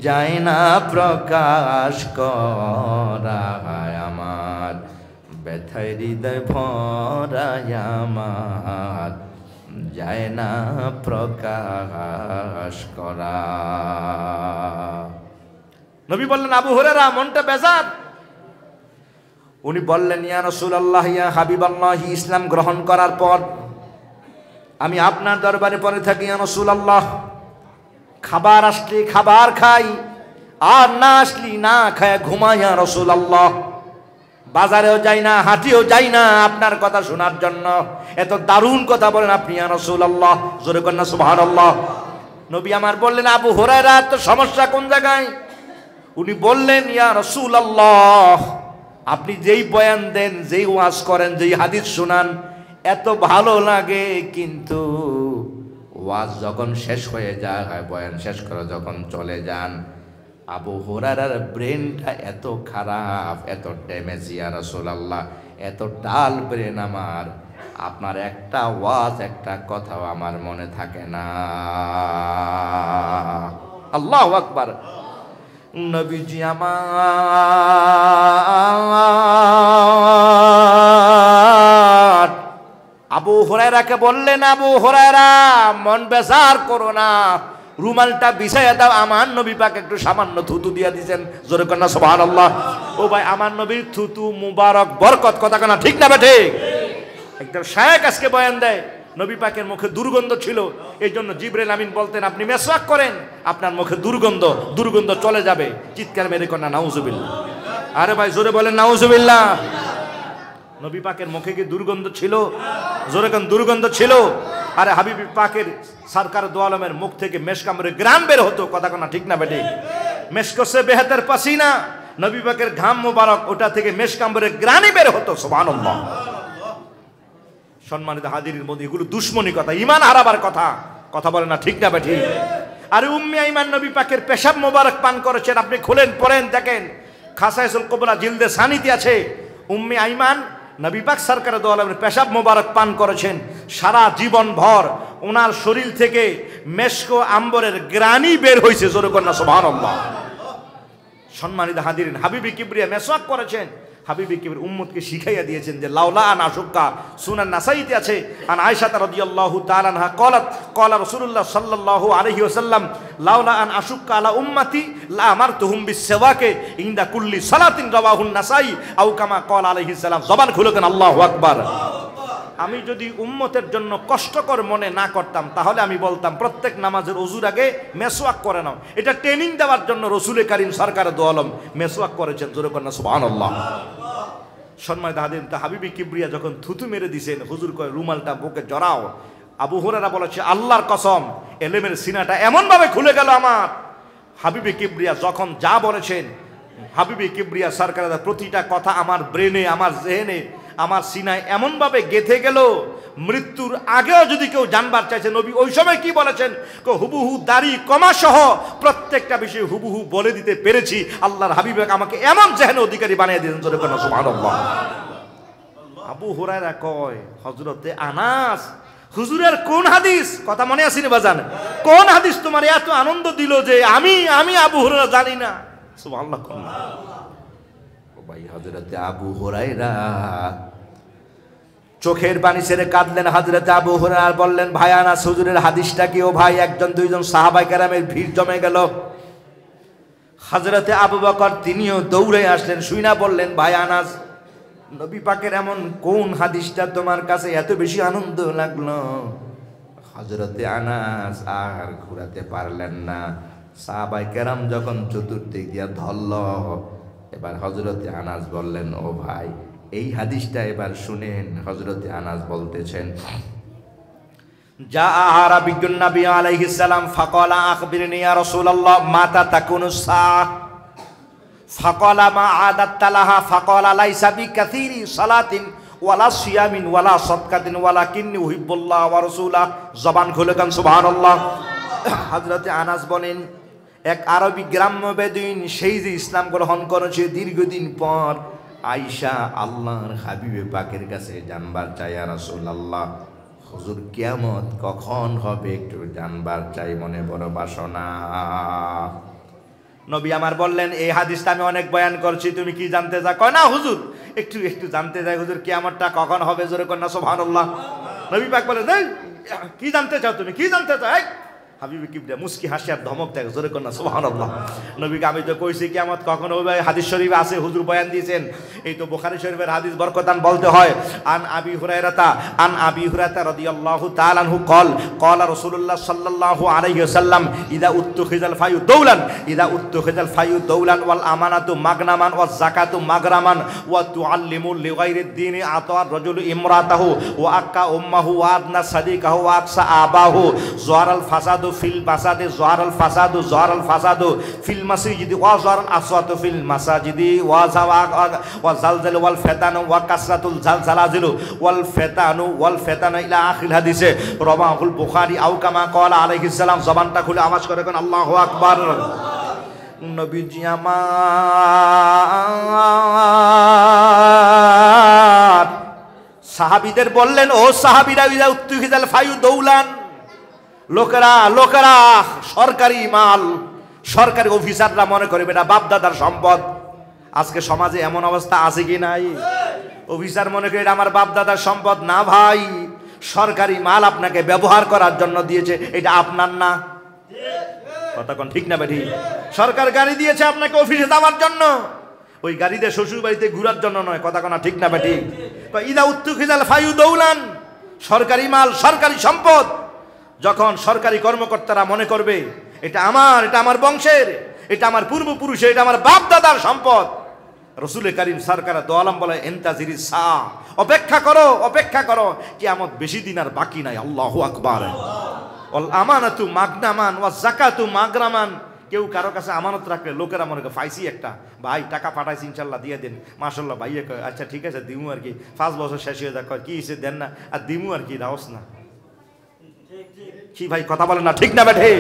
যায় না প্রকাশ করা, আমার ব্যথায় হৃদয় ভরায় আমার যায় না প্রকাশ করা। নবী বললেন, আবু হুরায়রা মনটা বেজার। উনি বললেন, ইয়া রাসূলুল্লাহ, ইয়া হাবিবাল্লাহ, ইসলাম গ্রহণ করার পর আমি আপনার দরবারে পড়ে থাকি ইয়া রাসূলুল্লাহ। খাবার আসলে খাবার খাই, আর না আসলি না খায় ঘুমাই ইয়া রাসূলুল্লাহ। বাজারেও যাই না, হাটিও যাই না আপনার কথা শোনার জন্য। এত দারুণ কথা বলেন আপনি ইয়া রাসূলুল্লাহ, জোরে কন্যা সুবহানাল্লাহ। নবী আমার বললেন, আবু হুরায়রা তো সমস্যা কোন জায়গায়? উনি বললেন, ইয়া রাসূলুল্লাহ, আপনি যেই বয়ান দেন, যেই ওয়াজ করেন, যেই হাদিস শোনান এত ভালো লাগে, কিন্তু ওয়াজ যখন শেষ হয়ে যায়, বয়ান শেষ করে যখন চলে যান, আবু হুরায়রার ব্রেনটা এত খারাপ, এত ড্যামেজ ইয়া রাসূলুল্লাহ, এত ডাল ব্রেন আমার, আপনার একটা ওয়াজ একটা কথাও আমার মনে থাকে না। আল্লাহু আকবার। নবীজি আমার আবু হুরায়রাকে বললেন, আবু হুরায়রা মন বেজার করো না, রুমালটা বিছাইয়া দাও। আমার নবী পাক একটু সামান্য থুতু দিয়া দিয়েছেন, জোরে কন্যা সুবহানাল্লাহ। ও ভাই, আমার নবীর থুতু মুবারক, বরকত, কথা কেনা ঠিক না বেঠে? একদম শায়েক আজকে বয়ান দেয়, নবী পাকের মুখে দুর্গন্ধ ছিল, এই জন্য জিবরাইল আমিন বলতেন, আপনি মেসওয়াক করেন, আপনার মুখে দুর্গন্ধ চলে যাবে। চিৎকার মেরে কন্যা নাউজুবিল্লাহ। আরে ভাই জোরে বলেন নাউজুবিল্লাহ। নবী পাকের মুখে কি দুর্গন্ধ ছিল? জোরে কোন দুর্গন্ধ ছিল? আরে হাবিব পাকের সরকার দু আলমের মুখ থেকে মেশকামরে গ্রাম বের হতো, কথা কোনা ঠিক না বেটে? মেশকসে বেহতর পাসিনা, নবী পাকের ঘাম মুবারক, ওটা থেকে মেশকামরে গ্রানি বের হতো। সুবহানাল্লাহ। সম্মানিত হাজিরের মধ্যে এগুলো দুশ্মনী কথা, ঈমান হারাবার কথা, কথা বলে না ঠিক না বেঠি? আরে উম্মে আইমান নবী পাকের পেশাব মোবারক পান করেছেন, আপনি খুলেন পড়েন দেখেন, খাসাইসুল কুবরা জিলদে সানিতে আছে, উম্মে আইমান নবী পাক সরকার দু আলমের পেশাব মোবারক পান করেছেন। সারা জীবন ভর ওনার শরীর থেকে মেশকো আম্বরের গ্রানি বের হয়েছে, জোরে কন্যা সুবহানাল্লাহ। সম্মানিত হাজিরিন, হাবিবি কিবরিয়া মেসওয়াক করেছেন, হাবিবি কিবরিয়া উম্মতকে শিখাইয়া দিয়েছেন যে লাউলা আন আশুক্কা, সুনান নাসাইতে আছে, আন আয়েশা রাদিয়াল্লাহু তাআলা আনহা ক্বালাত ক্বালা রাসূলুল্লাহ সাল্লাল্লাহু আলাইহি ওয়াসাল্লাম লাউলা আন আশুক্কা আলা উম্মতি লা আমারতুহুম বিসওয়াকে ইনদা কুল্লি সালাতিন, রাওয়াহুন নাসাই আও কামা ক্বালা আলাইহিস সালাম। জবান খুলে কেন আল্লাহু আকবার। আমি যদি উম্মতের জন্য কষ্টকর মনে না করতাম, তাহলে আমি বলতাম প্রত্যেক নামাজের ওযুর আগে মেসওয়াক করে নাও। এটা ট্রেনিং দেওয়ার জন্য রাসূল কারীম সরকার দু আলম মেসওয়াক করেছেন, জোরে কন্যা সুবহানাল্লাহ। সম্মানিত হাজিরিন, হাবিবি কিবরিয়া যখন থুতু মেরে দিয়েছেন, হুজুর কয় রুমালটা বুকে জড়াও। আবু হুরায়রা বলেছে, আল্লাহর কসম, এলেমের সিনাটা এমন ভাবে খুলে গেল আমার। হাবিবি কিবরিয়া যখন যা বলেছেন, হাবিবি কিবরিয়া সরকারের প্রতিটা কথা আমার ব্রেনে, আমার জেহেনে, আমার সিনায় এমনভাবে গেঁথে গেল, মৃত্যুর আগেও যদি কেউ জানবার চাইছে নবী ওই সময় কি বলেছেন, হুবহু দাড়ি কমা সহ প্রত্যেকটা বিষয় হুবহু বলে দিতে পেরেছি। আল্লাহর হাবিব আমাকে এমন জেহেনের অধিকারী বানিয়ে দিয়েছেন, জোরে বলেন সুবহানাল্লাহ। আবু হুরায়রা কয়, হযরতে আনাস, হুজুরের কোন হাদিস, কথা মনে আছে না বাজান, কোন হাদিস তোমার এত আনন্দ দিল যে আমি আবু হুরায়রা জানি না? সুবহানাল্লাহ। ভাই হযরতে আবু হুরায়রা চোখের পানি ছেড়ে কাঁদলেন। হযরতে আবু হুরায়রা বললেন, ভাই আনাস, হুজুরের হাদিসটা কি? ও ভাই, একজন দুইজন সাহাবায়ে কেরামের ভিড় জমে গেল। হযরতে আবু বকর তিনিও দৌড়ে আসলেন, শুইনা বললেন, ভাই আনাস, নবী পাকের এমন কোন হাদিসটা তোমার কাছে এত বেশি আনন্দ লাগলো? হযরতে আনাস আর ঘুরাতে পারলেন না। সাহাবায়ে কেরাম যখন চতুর্দিক দিয়া ধরল, এবার হযরতে আনাস বললেন, ও ভাই, এই হাদিসটা এবার শুনেন। হযরতে আনাস বলতেছেন, জাআ আরাবিয়্যুন নবী আলাইহিস সালাম ফাকালা আখবিরনি ইয়া রাসূলুল্লাহ মাতা তাকুনু সাআহ ফাকালা মা আদাত্তা লাহা ফাকালা লাইসা বিকাসীরি সালাতিন ওয়ালা সিয়ামিন ওয়ালা সাদকাতিন ওয়ালাকিন্নী উহিব্বুল্লাহ ওয়া রাসূলাহ। জবান খুলে গান সুবহানাল্লাহ। হযরতে আনাস বলেন এক আরবি গ্রাম্য বেদুইন সেই যে ইসলাম গ্রহণ করেছে দীর্ঘদিন পর আয়েশা আল্লাহর হাবিবে পাকের কাছে জানবার চাই, ইয়া রাসূলুল্লাহ হুজুর কিয়ামত কখন হবে একটু জানবার চাই, মনে বড় বাসনা। নবী আমার বললেন এই হাদিসটা আমি অনেক বয়ান করছি, তুমি কি জানতে চাও? কয় না হুজুর একটু জানতে চাই হুজুর কিয়ামতটা কখন হবে, জোরে কন্যা সুবহানাল্লাহ। নবী পাক বলেন কি জানতে চাও তুমি, কি জানতে চাও? হাবিবি কিবরিয়া মুস্কি হাসি আর ধমক দেয়, জোরে কন্যা সুবহানাল্লাহ। নবীকে আমি তো কইছি কিয়ামত কখন হবে, হাদিস শরীফে আছে, হুজুর বয়ান দিয়েছেন। এই তো বুখারী শরীফের হাদিস বরকতান বলতে হয় আন আবি হুরায়রা রাদিয়াল্লাহু তাআলা আনহু ক্বালা রাসূলুল্লাহ সাল্লাল্লাহু আলাইহি ওয়াসাল্লাম ইযা উত্তুখিযাল ফায়ু দৌলান ওয়াল আমানাতু মাগনামান ওয়াজ যাকাতু মাগরামান ওয়া তুআল্লিমু লিগাইরিদ দীনি আতা রাজুলু ইমরাতাহু ওয়া আক্কা উম্মাহু ওয়া আদনা সাদিকাহু ওয়া আকসা আবাহু যুহারাল ফাসাদু ফিল বাসাদি যুহারাল ফাসাদু ফিল মাসজিদি ওয়া যুহারাল আসওয়াতু ফিল মাসাজিদি ওয়া জালজাল ওয়াল ফাতানু ওয়া কাসরাতুল জালজালাজিলু ওয়াল ফাতানু ইলা আখির হাদিসে রাওয়াহুল বুখারী আও কামা ক্বালা আলাইহিস সালাম। জবানটা খুলে আওয়াজ করে কোন আল্লাহু আকবার। নবীজি আমার সাহাবীদের বললেন ও সাহাবীরা ইযা উত্তুখিযাল ফায়ু দৌলান, লোকেরা সরকারি মাল, সরকারি অফিসাররা মনে করে এটা বাপদাদার সম্পদ। আজকে সমাজে এমন অবস্থা আছে কি নাই? অফিসার মনে করে এটা আমার বাপদাদার সম্পদ না ভাই, সরকারি মাল আপনাকে ব্যবহার করার জন্য দিয়েছে, এটা আপনার না। কথা কোন ঠিক না বেঠি? সরকার গাড়ি দিয়েছে আপনাকে অফিসে যাওয়ার জন্য, ওই গাড়িতে শ্বশুর বাড়িতে ঘোরার জন্য নয়। কথা কোন ঠিক না বেঠি? ইদা উত্তুখিযাল ফায়ু দৌলান, সরকারি মাল, সরকারি সম্পদ যখন সরকারি কর্মকর্তারা মনে করবে এটা আমার বংশের, এটা আমার পূর্বপুরুষের, এটা আমার বাপ দাদার সম্পদ, রাসূল কারীম সরকার দো আলম বলে ইনতাজিরি সা, অপেক্ষা করো কিয়ামত বেশি দিন আর বাকি নাই। আল্লাহু আকবার। ওয়াল আমানাতু মাগনামান ওয়া যাকাতু মাগরামান, কেউ কারো কাছে আমানত রাখলে লোকেরা মনে করে পাইছি একটা ভাই টাকা পাঠাইছি ইনশাল্লাহ দিয়ে দেন, মাশাল্লাহ ভাইয়া কয় আচ্ছা ঠিক আছে দিমু আর কি, 5 বছর শেষ হয়ে যাক, কি হিসে দেন না আর দিমু আর কি, দাওস না কি ভাই, কথা বলেন না ঠিক না বেঠে?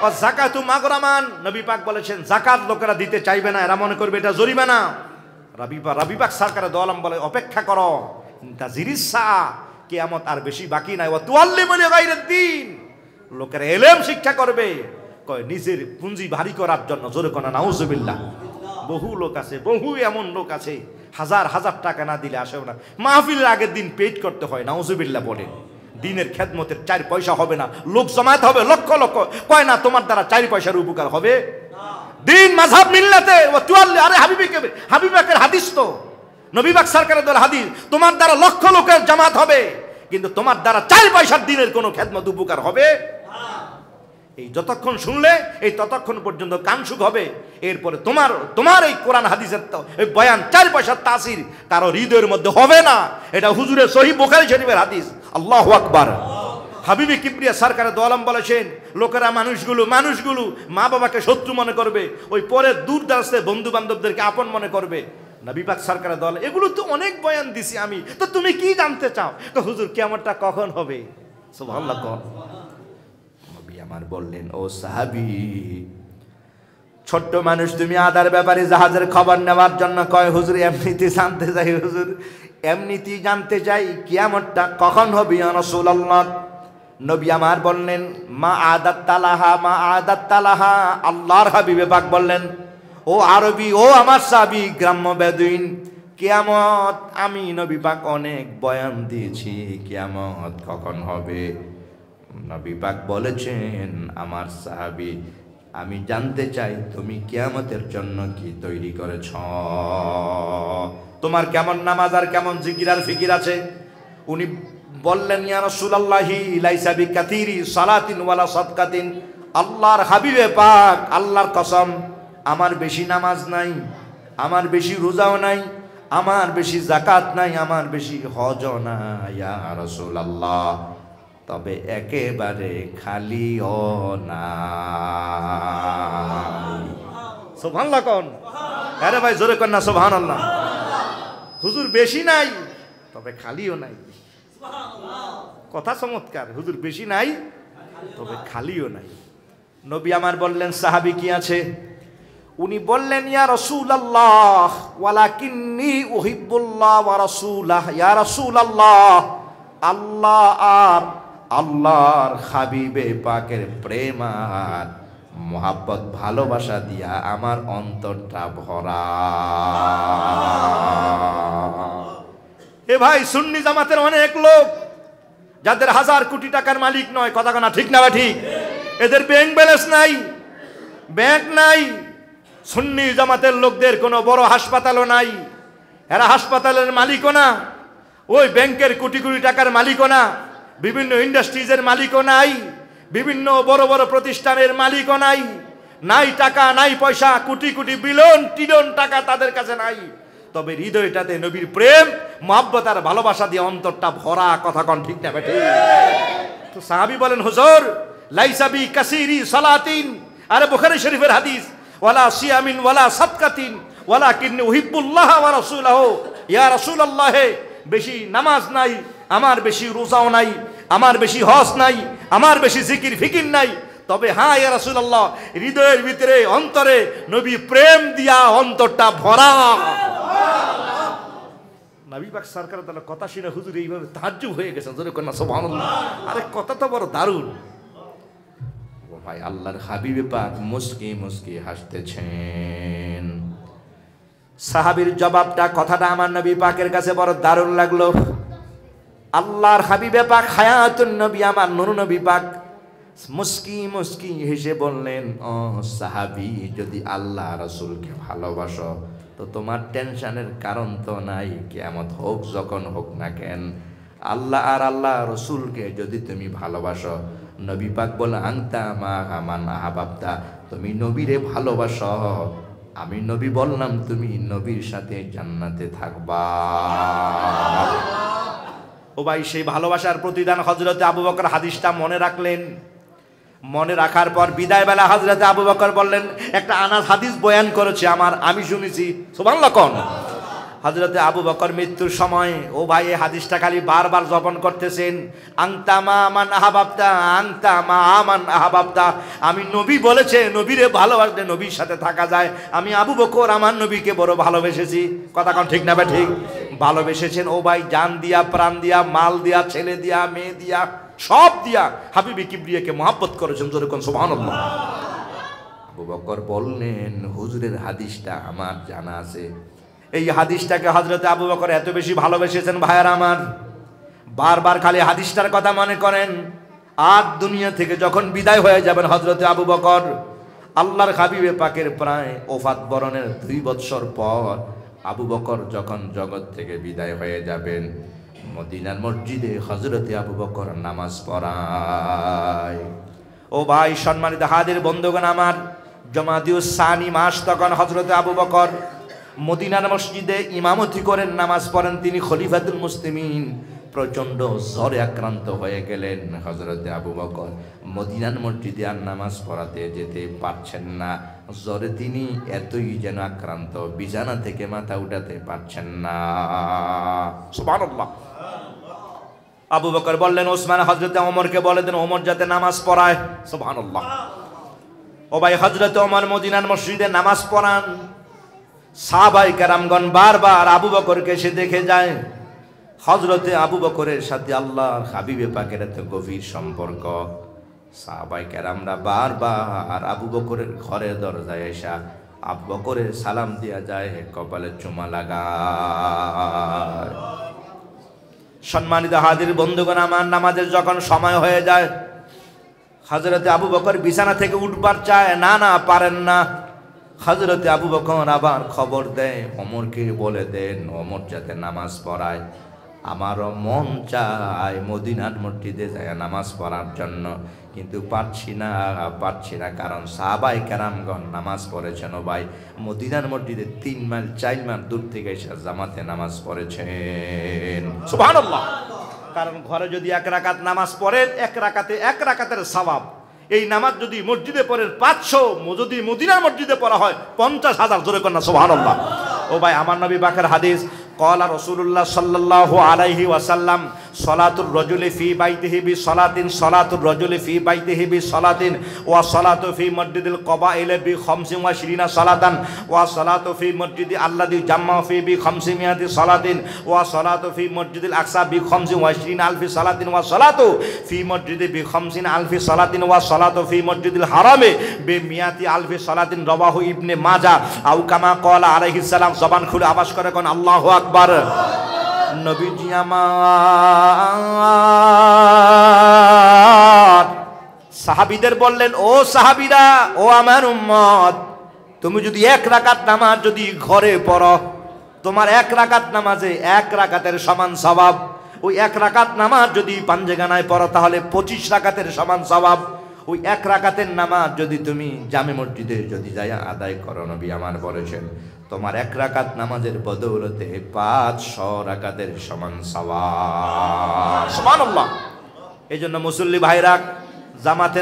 ও যাকাতু মাগরামান, নবী পাক বলেছেন যাকাত লোকেরা দিতে চাইবে না, এরা মনে করবে এটা জরিমানা। রবি পাক সরকারে দো আলম বলে অপেক্ষা করো, ইনতাজিরিস সা, কিয়ামত আর বেশি বাকি নাই। ওয়া তুআল্লিমু লিগাইরিদ দ্বীন, লোকেরা ইলম শিক্ষা করবে কয় নিজের পুঁজি ভারী করার জন্য, জোরে কোনা নাউজুবিল্লাহ। বহু লোক আছে, বহু এমন লোক আছে হাজার টাকা না দিলে আসেও না, মাহফিলের আগের দিন পেইড করতে হয়, নাউজুবিল্লাহ বলে। দিনের খেদমতের 4 পয়সা হবে না, লোক জমায়েত হবে লক্ষ কয় না তোমার দ্বারা 4 পয়সার উপকার হবে? দিন মাযহাব মিল্লাতে ও তুআল্লি, আরে হাবিবের হাদিস তো, নবী পাক সরকারের দল হাদিস, তোমার দ্বারা লক্ষ লোকের জামাত হবে কিন্তু তোমার দ্বারা 4 পয়সার দিনের কোনো খেদমত উপকার হবে? এই যতক্ষণ শুনলে এই ততক্ষণ পর্যন্ত কানসুখ হবে, এরপরে তোমার এই কোরআন হাদিসের এই বয়ান 4 পয়সার তাসির কারো হৃদয়ের মধ্যে হবে না। এটা হুজুরের সহিহ বুখারী শরীফের হাদিস। আল্লাহু আকবার। হাবিবে কিবরিয়া সরকারে দো আলম বলেছেন লোকেরা মানুষগুলো মা বাবাকে শত্রু মনে করবে, ওই পরে দূর দারাজে বন্ধু বান্ধবদেরকে আপন মনে করবে। নবী পাক সরকারে দো আলম এগুলো তো অনেক বয়ান দিছি আমি, তো তুমি কি জানতে চাও? তো হুজুর কিয়ামতটা কখন হবে? সুবহানাল্লাহ। নবী আমার বললেন ও সাহাবী, ছোট্ট মানুষ তুমি আদার ব্যাপারে জাহাজের খবর নেওয়ার জন্য কয় হুজুর এমনিতে জানতে চাই, হুজুর এমনিতেই জানতে চাই কিয়ামতটা কখন হবে ইয়া রাসূলুল্লাহ। নবী আমার বললেন মা আদাত্তালাহা, আল্লাহর হাবিবে পাক বললেন ও আরবি, ও আমার সাহাবী গ্রাম্য বেদুইন, কিয়ামত আমি নবী পাক অনেক বয়ান দিয়েছি, কিয়ামত কখন হবে? নবী পাক বলেছেন আমার সাহাবী আমি জানতে চাই তুমি কিয়ামতের জন্য কি তৈরি করেছ, তোমার কেমন নামাজ আর কেমন জিকির আর ফিকির আছে? উনি বললেন ইয়া রাসূলুল্লাহি লাইসা বিকাতিরি সালাতিন ওয়ালা সাদকাতিন, আল্লাহর হাবিবে পাক আল্লাহর কসম আমার বেশি নামাজ নাই, আমার বেশি রোজাও নাই, আমার বেশি যাকাত নাই, আমার বেশি হজও নাই ইয়া রাসূলুল্লাহ। তবে একেবারে খালিও না। সুবহানাল্লাহ কোন? আরে ভাই জোরে কোন না সুবহানাল্লাহ। হুজুর বেশি নাই তবে খালিও নাই। কথা চমৎকার, হুজুর বেশি নাই তবে খালিও নাই। নবী আমার বললেন সাহাবী কি আছে? উনি বললেন ইয়া রাসূলুল্লাহ ওয়ালাকিন্নী উহিব্বুল্লাহ ওয়া রাসূলাহ। ইয়া রাসূলুল্লাহ, আল্লাহ আর আল্লাহর হাবিবে পাকের প্রেম আর মোহাব্বত ভালোবাসা দিয়া আমার অন্তরটা ভরা। এ ভাই, সুন্নি জামাতের অনেক লোক যাদের হাজার কোটি টাকার মালিক নয়, কথা না ঠিক না বা ঠিক, এদের ব্যাংক ব্যালেন্স নাই, ব্যাংক নাই। সুন্নি জামাতের লোকদের কোনো বড় হাসপাতালও নাই, এরা হাসপাতালের মালিকও না, ওই ব্যাংকের কোটি কোটি টাকার মালিকও না, বিভিন্ন ইন্ডাস্ট্রিজের মালিকও নাই, বিভিন্ন বড় বড় প্রতিষ্ঠানের মালিকও নাই, নাই টাকা নাই পয়সা, কোটি কোটি বিলিয়ন ট্রিলিয়ন টাকা তাদের কাছে নাই, তবে হৃদয়টাতে নবীর প্রেম মহব্বত আর ভালোবাসা দিয়ে অন্তরটা ভরা। কথা কন ঠিক না বেঠে? তো সাহাবী বলেন হুজুর লাইসা বি কাসিরি সালাতিন, আরে বুখারী শরীফের হাদিস, ওয়ালা সিয়ামিন ওয়ালা সাদকাতিন ওয়ালাকিন্নী উহিব্বুল্লাহ ওয়া রাসূলাহু। ইয়া রাসূলুল্লাহ, বেশি নামাজ নাই আমার, বেশি রোজাও নাই আমার, বেশি হজ নাই আমার, বেশি জিকির ফিকির নাই, তবে হ্যাঁ ইয়া রাসূলুল্লাহ, হৃদয়ের ভিতরে অন্তরে নবী প্রেম দিয়া অন্তরটা ভরা। নবী পাক সরকার তাআলা কথা শুনে হুজুর এইভাবে তাজ্জুব হয়ে গেছেন, জোরে কন্না সুবহানাল্লাহ। আরে কথা তো বড় দারুণ। ও ভাই, আল্লাহর হাবিবে পাক মুস্কি মুস্কি হাসতেছেন। সাহাবীর জবাবটা, কথাটা আমার নবী পাকের কাছে বড় দারুণ লাগলো। আল্লাহর হাবিবে পাক হায়াতুন নবী আমার নূর নবী পাক মুস্কি মুস্কি হেসে বললেন, ও সাহাবী, যদি আল্লাহ রাসূলকে ভালোবাসো তো তোমার টেনশনের কারণ তো নাই। কিয়ামত হোক যখন হোক না কেন, আল্লাহ আর আল্লাহ রাসূলকে যদি তুমি ভালোবাসো, নবী পাক বলে আনতা মা মান আহাবাবতা, তুমি নবীরে ভালোবাসো, আমি নবী বললাম তুমি নবীর সাথে জান্নাতে থাকবা। ও ভাই, সেই ভালোবাসার প্রতিদান হযরতে আবু বকর হাদিসটা মনে রাখলেন। মনে রাখার পর বিদায় বেলা হযরতে আবু বকর বললেন, একটা আনাস হাদিস বয়ান করেছে আমার, আমি শুনেছি। সুবহানাল্লাহ কোন? হযরতে আবু বকর মৃত্যুর সময় ও ভাই এই হাদিসটা খালি বারবার জপন করতেছেন, আনতা মা মান আহাবাবতা, আনতা মা মান আহাবাবতা। আমি নবী বলেছে নবীরে ভালোবাসলে নবীর সাথে থাকা যায়। আমি আবু বকর আমার নবীকে বড় ভালোবেসেছি। কথা কোন ঠিক না? ঠিক ভালোবেসেছেন ও ভাই, জান দিয়া, প্রাণ দিয়া, মাল দিয়া, ছেলে দিয়া, মেয়ে দিয়া, সব দিয়া হাবিবে কিবরিয়াকে মহব্বত করেছেন। জোরে কোন সুবহানাল্লাহ। আবু বকর বললেন, হুজুরের হাদিসটা আমার জানা আছে। এই হাদিসটাকে হযরতে আবু বকর এত বেশি ভালোবেসেছেন ভাইয়ার আমার, বারবার খালি হাদিসটার কথা মনে করেন। আর দুনিয়া থেকে যখন বিদায় হয়ে যাবেন হযরতে আবু বকর, আল্লাহর হাবিবে পাকের প্রায় ওফাত বরণের 2 বৎসর পর আবু বকর যখন জগৎ থেকে বিদায় হয়ে যাবেন, মদিনার মসজিদে হযরতে আবু বকর নামাজ পড়ায়। ও ভাই সম্মানিত হাজির বন্ধুগণ আমার, জমাদিউস সানি মাস তখন হযরতে আবু বকর মদিনার মসজিদে ইমামতি করেন, নামাজ পড়েন। তিনি খলিফাতুল মুসলিমিন, প্রচন্ড জ্বরে আক্রান্ত হয়ে গেলেন। হযরতে আবু বকর মদিনার মসজিদে আর নামাজ পড়াতে যেতে পারছেন না, জ্বরে তিনি এতই যেন আক্রান্ত, বিছানা থেকে মাথা উঠাতে পারছেন না। সুবহানাল্লাহ। আবু বকর বললেন ওসমান হযরতে ওমরকে বলে দেন, ওমর যাতে নামাজ পড়ায়। সুবহানাল্লাহ। ও ভাই, হযরতে ওমর মদিনার মসজিদে নামাজ পড়ান। সাহাবায়ে কেরামগণ বারবার আবু বকরকে এসে দেখে যায়। হযরতে আবু বকরের সাথে আল্লাহর হাবিবে পাকের এত গভীর সম্পর্ক, সাহাবায়ে কেরামরা বারবার আবু বকরের ঘরের দরজায় এসে আবু বকরের সালাম দিয়া যায়, কপালে চুমা লাগায়। সম্মানিত হাজির বন্ধুগণ আমার, নামাজের যখন সময় হয়ে যায় হযরতে আবু বকর বিছানা থেকে উঠবার চায়, না না পারেন না। হযরতে আবু বকর আবার খবর দেয় ওমরকে, বলে দেন ওমর যাতে নামাজ পড়ায়। আমারও মন চায় মদিনার মসজিদে যায় নামাজ পড়ার জন্য, কিন্তু পারছি না, কারণ সাহাবায়ে কেরামগণ নামাজ পড়েছেন। ও ভাই, মদিনার মসজিদে 3 মাইল 4 মাইল দূর থেকে এসে জামাতে নামাজ পড়েছেন। সুবহানাল্লাহ। কারণ ঘরে যদি 1 রাকাত নামাজ পড়েন 1 রাকাতের সওয়াব, এই নামাজ যদি মসজিদে পড়েন 500, যদি মদিনার মসজিদে পড়া হয় 50,000। জোরে কন্যা সুবহানাল্লাহ। ও ভাই, আমার নবী পাকের হাদিস, ক্বালা রাসূলুল্লাহ সাল্লাল্লাহু আলাইহি ওয়াসাল্লাম সালাতুর রাজুলি ফি বাইতিহি বি সালাতিন, সালাতুর রাজুলি ফি বাইতিহি বি সালাতিন, ওয়া সালাতু ফি মসজিদিল কবাইল বি 25 সালাতান, ওয়া সালাতু ফি মসজিদি আল্লাযী জাম্মা ফি বি 500 সালাতিন, ওয়া সালাতু ফি মসজিদিল আকসা বি 25,000 সালাতিন, ওয়া সালাতু ফি মসজিদি বি 50,000 সালাতিন, ওয়া সালাতু ফি মসজিদিল হারামে বি 100,000 সালাতিন। রাওয়াহু ইবনে মাজাহ। আও কামা ক্বালা আলাইহিস সালাম। জবান খুলে আওয়াজ করে কোন আল্লাহু আকবার। নবীজি আমার সাহাবীদের বললেন, ও সাহাবীরা, ও আমার উম্মত, তুমি যদি 1 রাকাত নামাজ যদি ঘরে পড়ো, তোমার 1 রাকাত নামাজে 1 রাকাতের সমান সওয়াব। ওই 1 রাকাত নামাজ যদি পাঞ্জেগানায় পড়ো তাহলে 25 রাকাতের সমান সওয়াব। ওই 1 রাকাতের নামাজ যদি তুমি জামে মসজিদে যদি যাইয়া আদায় করো, নবী আমার বলেছেন তোমার 1 রাকাত নামাজের বদৌলতে 500 রাকাতের সমান সওয়াব। সুবহানাল্লাহ। এই জন্য মুসল্লি ভাইরা, জামাতে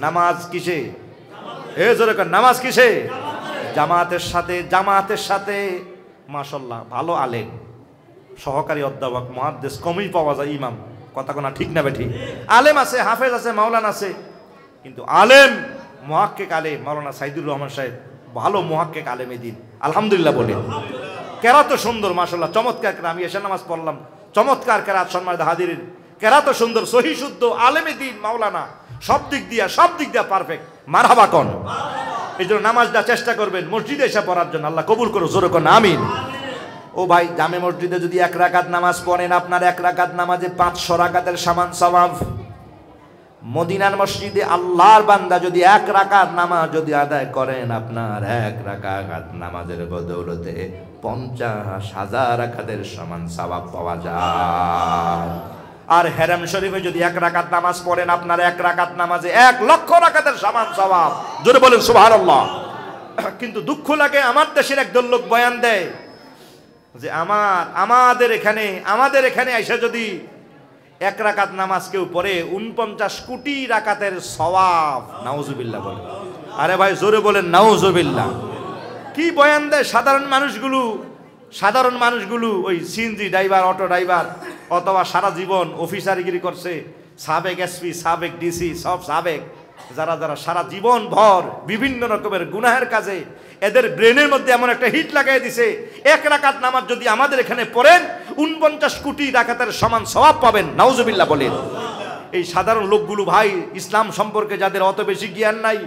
নামাজ কিসে? জোরে কর, নামাজ কিসে? জামাতের সাথে মাশাআল্লাহ ভালো আলেম, সহকারী অধ্যাপক, মুহাদ্দিস কমই পাওয়া যায়। ইমাম, কথা কোনা ঠিক না বেঠিক? আলেম আছে, হাফেজ আছে, মাওলানা আছে, কিন্তু আলেম মুহাক্কিক আলেম মাওলানা সাইদুর রহমান সাহেব ভালো মুহাক্কিক আলেমে দিন, আলহামদুলিল্লাহ বলে। কেরাত সুন্দর, মাশাআল্লাহ, চমৎকার কেরাত। আমি এশার নামাজ পড়লাম, চমৎকার কেরাত, সম্মানিত হাজিরিন, কেরাত সুন্দর, সহি শুদ্ধ, আলেমে দিন, মাওলানা, সব দিক দিয়া পারফেক্ট। মারহাবা কোন। এই জন্য নামাজটা চেষ্টা করবেন মসজিদে এসে পড়ার জন্য, আল্লাহ কবুল করো, জোরে কোন আমিন। ও ভাই, জামে মসজিদে যদি 1 রাকাত নামাজ পড়েন, আপনার 1 রাকাত নামাজে 500 রাকাতের সমান সওয়াব। মদিনার মসজিদে আল্লাহর বান্দা যদি 1 রাকাত নামাজ যদি আদায় করেন, আপনার 1 রাকাত নামাজের বদৌলতে 50,000 রাকাতের সমান সওয়াব পাওয়া যায়। আর হেরাম শরীফে যদি 1 রাকাত নামাজ পড়েন, আপনার 1 রাকাত নামাজে 1 লক্ষ রাকাতের সমান সওয়াব। জোরে বলেন সুবহানাল্লাহ। কিন্তু দুঃখ লাগে, আমার দেশের একদল লোক বয়ান দেয় যে আমাদের এখানে আইসা যদি 1 রাকাত নামাজ কেউ পড়ে 49 কোটি রাকাতের সওয়াব। নাউজুবিল্লাহ বলেন। আরে ভাই জোরে বলেন নাউজুবিল্লাহ। কি বয়ান দেয় সাধারণ মানুষগুলো, ওই সিএনজি ড্রাইভার, অটো ড্রাইভার, অথবা সারা জীবন অফিসারিগিরি করছে, সাবেক এসপি, সাবেক ডিসি, সব সাবেক, যারা সারা জীবন ভর বিভিন্ন রকমের গুনাহের কাজে এদের ব্রেনের মধ্যে এমন একটা হিট লাগাই দিছে, 1 রাকাত নামাজ যদি আমাদের এখানে পড়েন 49 কোটি রাকাতের সমান সওয়াব পাবেন। নাউজুবিল্লাহ বলেন। এই সাধারণ লোকগুলো ভাই, ইসলাম সম্পর্কে যাদের অত বেশি জ্ঞান নাই,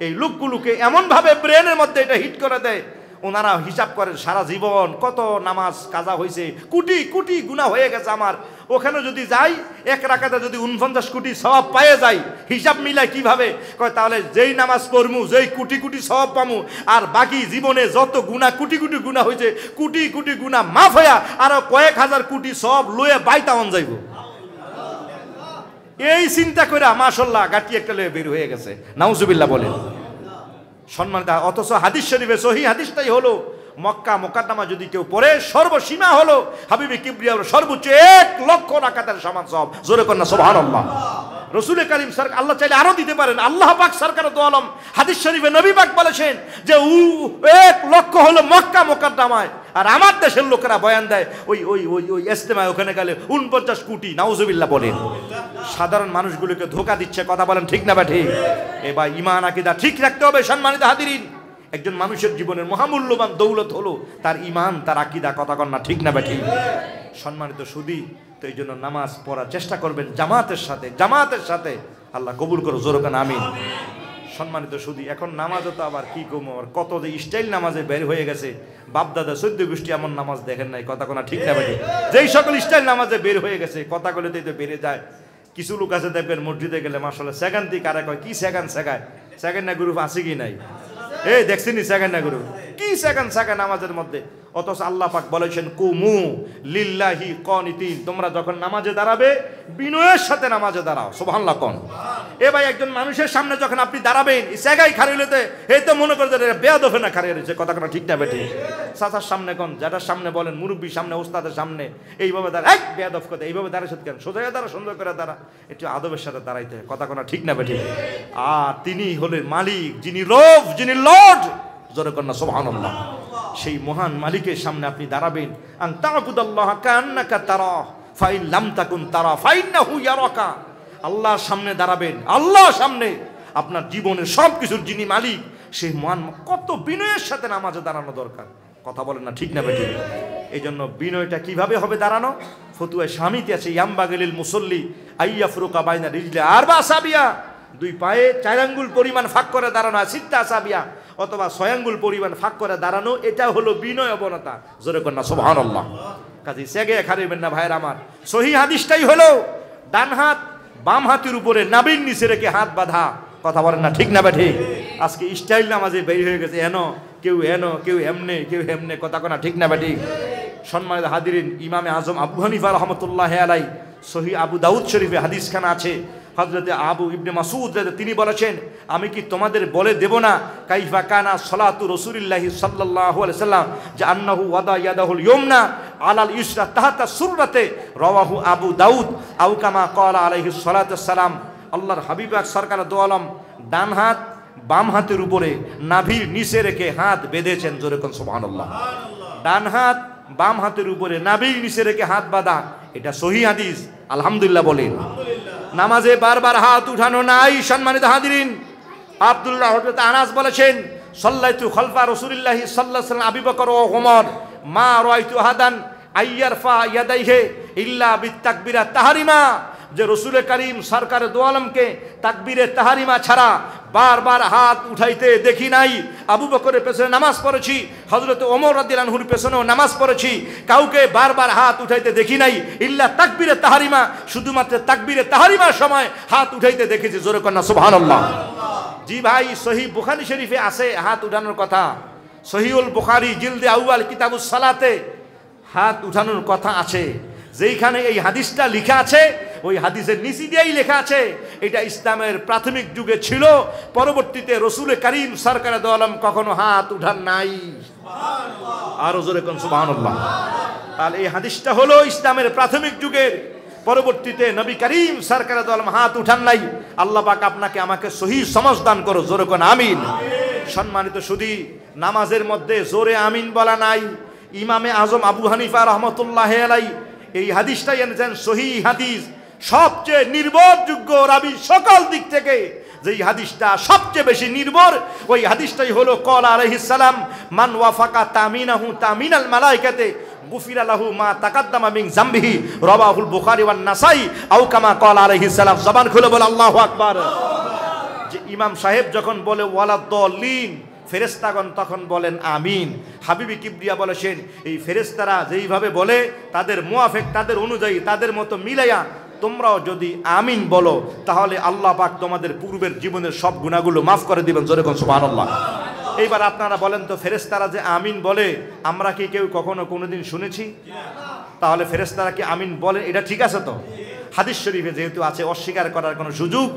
এই লোকগুলোকে এমনভাবে ব্রেনের মধ্যে এটা হিট করে দেয়, ওনারা হিসাব করেন সারা জীবন কত নামাজ কাজা হয়েছে, কোটি কোটি গুনাহ হয়ে গেছে আমার। ওখানে যদি যাই 1 রাকাতে যদি 49 কোটি সওয়াব পায়ে যাই, হিসাব মিলাই কিভাবে? কয় তাহলে যেই নামাজ পড়মু, যেই কোটি কোটি সওয়াব পামু, আর বাকি জীবনে যত গুনাহ কোটি কোটি গুনাহ হয়েছে, কোটি কোটি গুনাহ মাফ হইয়া আরো কয়েক হাজার কোটি সওয়াব লয়ে বাইতাওন যাইব। এই চিন্তা করে মাশাআল্লাহ গাটি একটা লয়ে বের হয়ে গেছে। নাউজুবিল্লাহ বলেন। সম্মানিত, অথচ হাদিস শরীফে সহিহ হাদিসটাই হলো মক্কা মুকাদ্দামা যদি কেউ পড়ে, সর্বসীমা হলো হাবিবে কিবরিয়ার সর্বোচ্চ 1 লক্ষ রাকাতের সমান সওয়াব। জোরে কন্না সুবহানাল্লাহ। রাসূল করিম সরকার আল্লাহ চাইলে আরো দিতে পারেন। আল্লাহ পাক সরকার দু আলম হাদিস শরীফে নবী পাক বলেছেন যে 1 লক্ষ হলো মক্কা মুকাদ্দামায়, আর আমার দেশের লোকেরা বয়ান দেয় ওই ইজতেমায় ওখানে গেলে 49 কোটি। নাউজুবিল্লাহ বলেন। সাধারণ মানুষগুলোকে ধোঁকা দিচ্ছে, কথা বলেন ঠিক না ঠিক? এবার ঈমান আকীদা ঠিক রাখতে হবে। সম্মানিত হাজিরিন, একজন মানুষের জীবনের মহামূল্যবান দৌলত হলো তার ঈমান, তার আকীদা, কথা কন না ঠিক না ঠিক? সম্মানিত সুধী, তো এই জন্য নামাজ পড়ার চেষ্টা করবেন জামাতের সাথে। আল্লাহ কবুল করো, জোরে কান আমিন। সম্মানিত সুধী, এখন নামাজও তো আবার কি কম, কত যে স্টাইল নামাজে বের হয়ে গেছে। বাপদাদা 14 গোষ্ঠী এমন নামাজ দেখেন নাই, কথা কোনা ঠিক না ঠিক? যেই সকল স্টাইল নামাজে বের হয়ে গেছে, কথা কলেতেই তো বেড়ে যায়। কিছু লোক আছে দেখবেন মসজিদে গেলে মাশাআল্লাহ সেকেন্ড দিক আরে কয় কি সেকেন্ড না গ্রুপ আছে কি নাই? এই দেখছিনি সেকেন্ড না গ্রুপ কি সেকেন্ড নামাজের মধ্যে অথচ আল্লাহ পাক বলেছেন কুমু লিল্লাহি কানিতিন, তোমরা যখন নামাজে দাঁড়াবে বিনয়ের সাথে নামাজে দাঁড়াও। সুবহানাল্লাহ কোন। এ ভাই একজন মানুষের সামনে যখন আপনি দাঁড়াবেন এই জায়গায় খাড়িলেতে এই তো মনে করে বেয়াদব না খাড়িয়ে রয়েছে, কথা কোনো ঠিক না বেঠি। চাচার সামনে কোন, যাটার সামনে বলেন, মুরব্বীর সামনে, ওস্তাদের সামনে এইভাবে দাঁড়া, এক বেয়াদব কথা, এইভাবে দাঁড়াইছে কেন? সোজা দাঁড়া, সুন্দর করে দাঁড়া, একটু আদবের সাথে দাঁড়াইতে, কথা কোনো ঠিক না বেঠি। আর তিনি হলেন মালিক, যিনি রব, যিনি লর্ড, জোরে কন্যা সুবহানাল্লাহ। সেই মহান মালিকের সামনে আপনি দাঁড়াবেন। আন তা'বুদাল্লাহ কান্নাকা তারা ফাইন লাম তাকুন তারা ফাইন্নাহু ইয়ারাকা। আল্লাহর সামনে দাঁড়াবেন, আল্লাহর সামনে আপনার জীবনের সব কিছুর যিনি মালিক সেই মহান, কত বিনয়ের সাথে নামাজে দাঁড়ানো দরকার, কথা বলেন না ঠিক না বেঠিক? এই জন্য বিনয়টা কিভাবে হবে দাঁড়ানো, ফতুয়ায় স্বামীতে আছে ইয়ামবাগিলিল মুসল্লি আইয়াফরুকা বাইনা রিজলি আরবা আসাবিয়া, দুই পায়ে 4 আঙ্গুল পরিমাণ ফাঁক করে দাঁড়ানো, সিত্তা আসাবিয়া অথবা 6 আঙ্গুল পরিমাণ ফাঁক করে দাঁড়ানো, এটা হলো বিনয় অবনতা। জোরে কন্যা সুবহানাল্লাহ। কাজী সেগে খারিবেন না ভাইয়ের আমার। সহিহ হাদিসটাই হলো ডান হাত বাম হাতের উপরে নাভির নিচে রেখে হাত বাঁধা, কথা বলেন না ঠিক না বেঠিক? আজকে স্টাইল নামাজে বের হয়ে গেছে, কেউ কেউ এমনে, কেউ এমনে, কথা কোনা ঠিক না বেঠিক? সম্মানিত হাদিরিন, ইমামে আজম আবু হানিফা রাহমাতুল্লাহি আলাইহি সহিহ আবু দাউদ শরীফে হাদিসখানা আছে, হযরতে আবু ইবনে মাসউদ তিনি বলেছেন, আমি কি তোমাদের বলে দেব না কাইফা কানা সালাতু রাসূলিল্লাহি সাল্লাল্লাহু আলাইহি সাল্লাম যে আন্নাহু ওয়াদা ইয়াদাহুল ইয়ুমনা আলাল ইসরা তাহতা সুররাতে রাওয়াহু আবু দাউদ আও কামা ক্বালা আলাইহিস সালাতু সালাম। আল্লাহর হাবিব সরকার দো আলম ডান হাত বাম হাতের উপরে নাভির নিচে রেখে হাত বেঁধেছেন। জোরে কোন সুবহানাল্লাহ। ডান হাত বাম হাতের উপরে নাভির নিচে রেখে হাত বাঁধা, এটা সহিহ হাদিস, আলহামদুলিল্লাহ বলেন। নামাজে বারবার হাত উঠানো নাই। সম্মানিত হাদিরিন, আব্দুল্লাহ হযরত আনাস বলেছেন, সাল্লাইতু খালফা রাসূলিল্লাহি সাল্লাল্লাহু আলাইহি ওয়াসাল্লাম আবু বকর ও ওমর মা রাআইতু আহাদান আইয়ারফা ইয়াদাইহি ইল্লা বিতাকবিরা তাহরিমা, যে রসুল করিম সরকার দো আলমকে তাকবীরে তাহরিমা ছাড়া বারবার হাত উঠাইতে দেখি নাই। আবু বকরের পেছনে নামাজ পড়েছি, হযরত ওমর রাদিয়াল্লাহু আনহুর পেছনেও নামাজ পড়েছি, কাউকে বারবার হাত উঠাইতে দেখি নাই ইল্লা তাকবীরে তাহরিমা, শুধুমাত্র তাকবীরে তাহরিমার সময় হাত উঠাইতে দেখেছি। জোরে কন্না সুবহানাল্লাহ। জি ভাই, সহিহ বুখারী শরীফে আছে হাত উঠানোর কথা। সহিহুল বুখারী জিলদে আউয়াল কিতাবুস সালাতে হাত উঠানোর কথা আছে। যেইখানে এই হাদিসটা লেখা আছে ওই হাদিসের নিচে দিয়েই লেখা আছে এটা ইসলামের প্রাথমিক যুগে ছিল, পরবর্তীতে রসুল করিম সরকার দো আলম কখনো হাত উঠান নাই। আরো জোরে কোন সুবহানাল্লাহ। তাহলে এই হাদিসটা হলো ইসলামের প্রাথমিক যুগের, পরবর্তীতে নবী করিম সরকার দো আলম হাত উঠান নাই। আল্লাহ পাক আপনাকে আমাকে সহিহ সমাজ দান করো, জোরে কোন আমিন। সম্মানিত সুধী, নামাজের মধ্যে জোরে আমিন বলা নাই। ইমামে আজম আবু হানিফা রাহমাতুল্লাহি আলাইহি এই হাদিসটাই এনেছেন সহিহ হাদিস, সবচেয়ে নির্ভরযোগ্য রাবি সকল দিক থেকে যেই হাদিসটা সবচেয়ে বেশি নির্ভর, ওই হাদিসটাই হলো ক্বালা আলাইহিস সালাম মান ওয়াফাকা তামিনাহু তামিনাল মালায়েকাতে গুফিরা লাহু মা তাকাদ্দামা মিন জামবিহি, রাওয়াহুল বুখারী ওয়ান নাসাই আও কামা ক্বালা আলাইহিস সালাম। জবান খুলে বলে আল্লাহু আকবার। যে ইমাম সাহেব যখন বলে ওয়ালাদ-দাল্লিন, ফেরেশতাগণ তখন বলেন আমিন। হাবিবি কিবরিয়া বলেছেন, এই ফেরেশতারা যেইভাবে বলে তাদের মুআফিক, তাদের অনুযায়ী, তাদের মতো মিলাইয়া তোমরাও যদি আমিন বলো তাহলে আল্লাহ পাক তোমাদের পূর্বের জীবনের সব গুনাহগুলো মাফ করে দিবেন। জোরে কোন সুবহানাল্লাহ। এইবার আপনারা বলেন তো, ফেরেশতারা যে আমিন বলে আমরা কি কেউ কখনো কোনোদিন শুনেছি? তাহলে ফেরেশতারা কি আমিন বলে, এটা ঠিক আছে তো? হাদিস শরীফে যেহেতু আছে, অস্বীকার করার কোনো সুযোগ।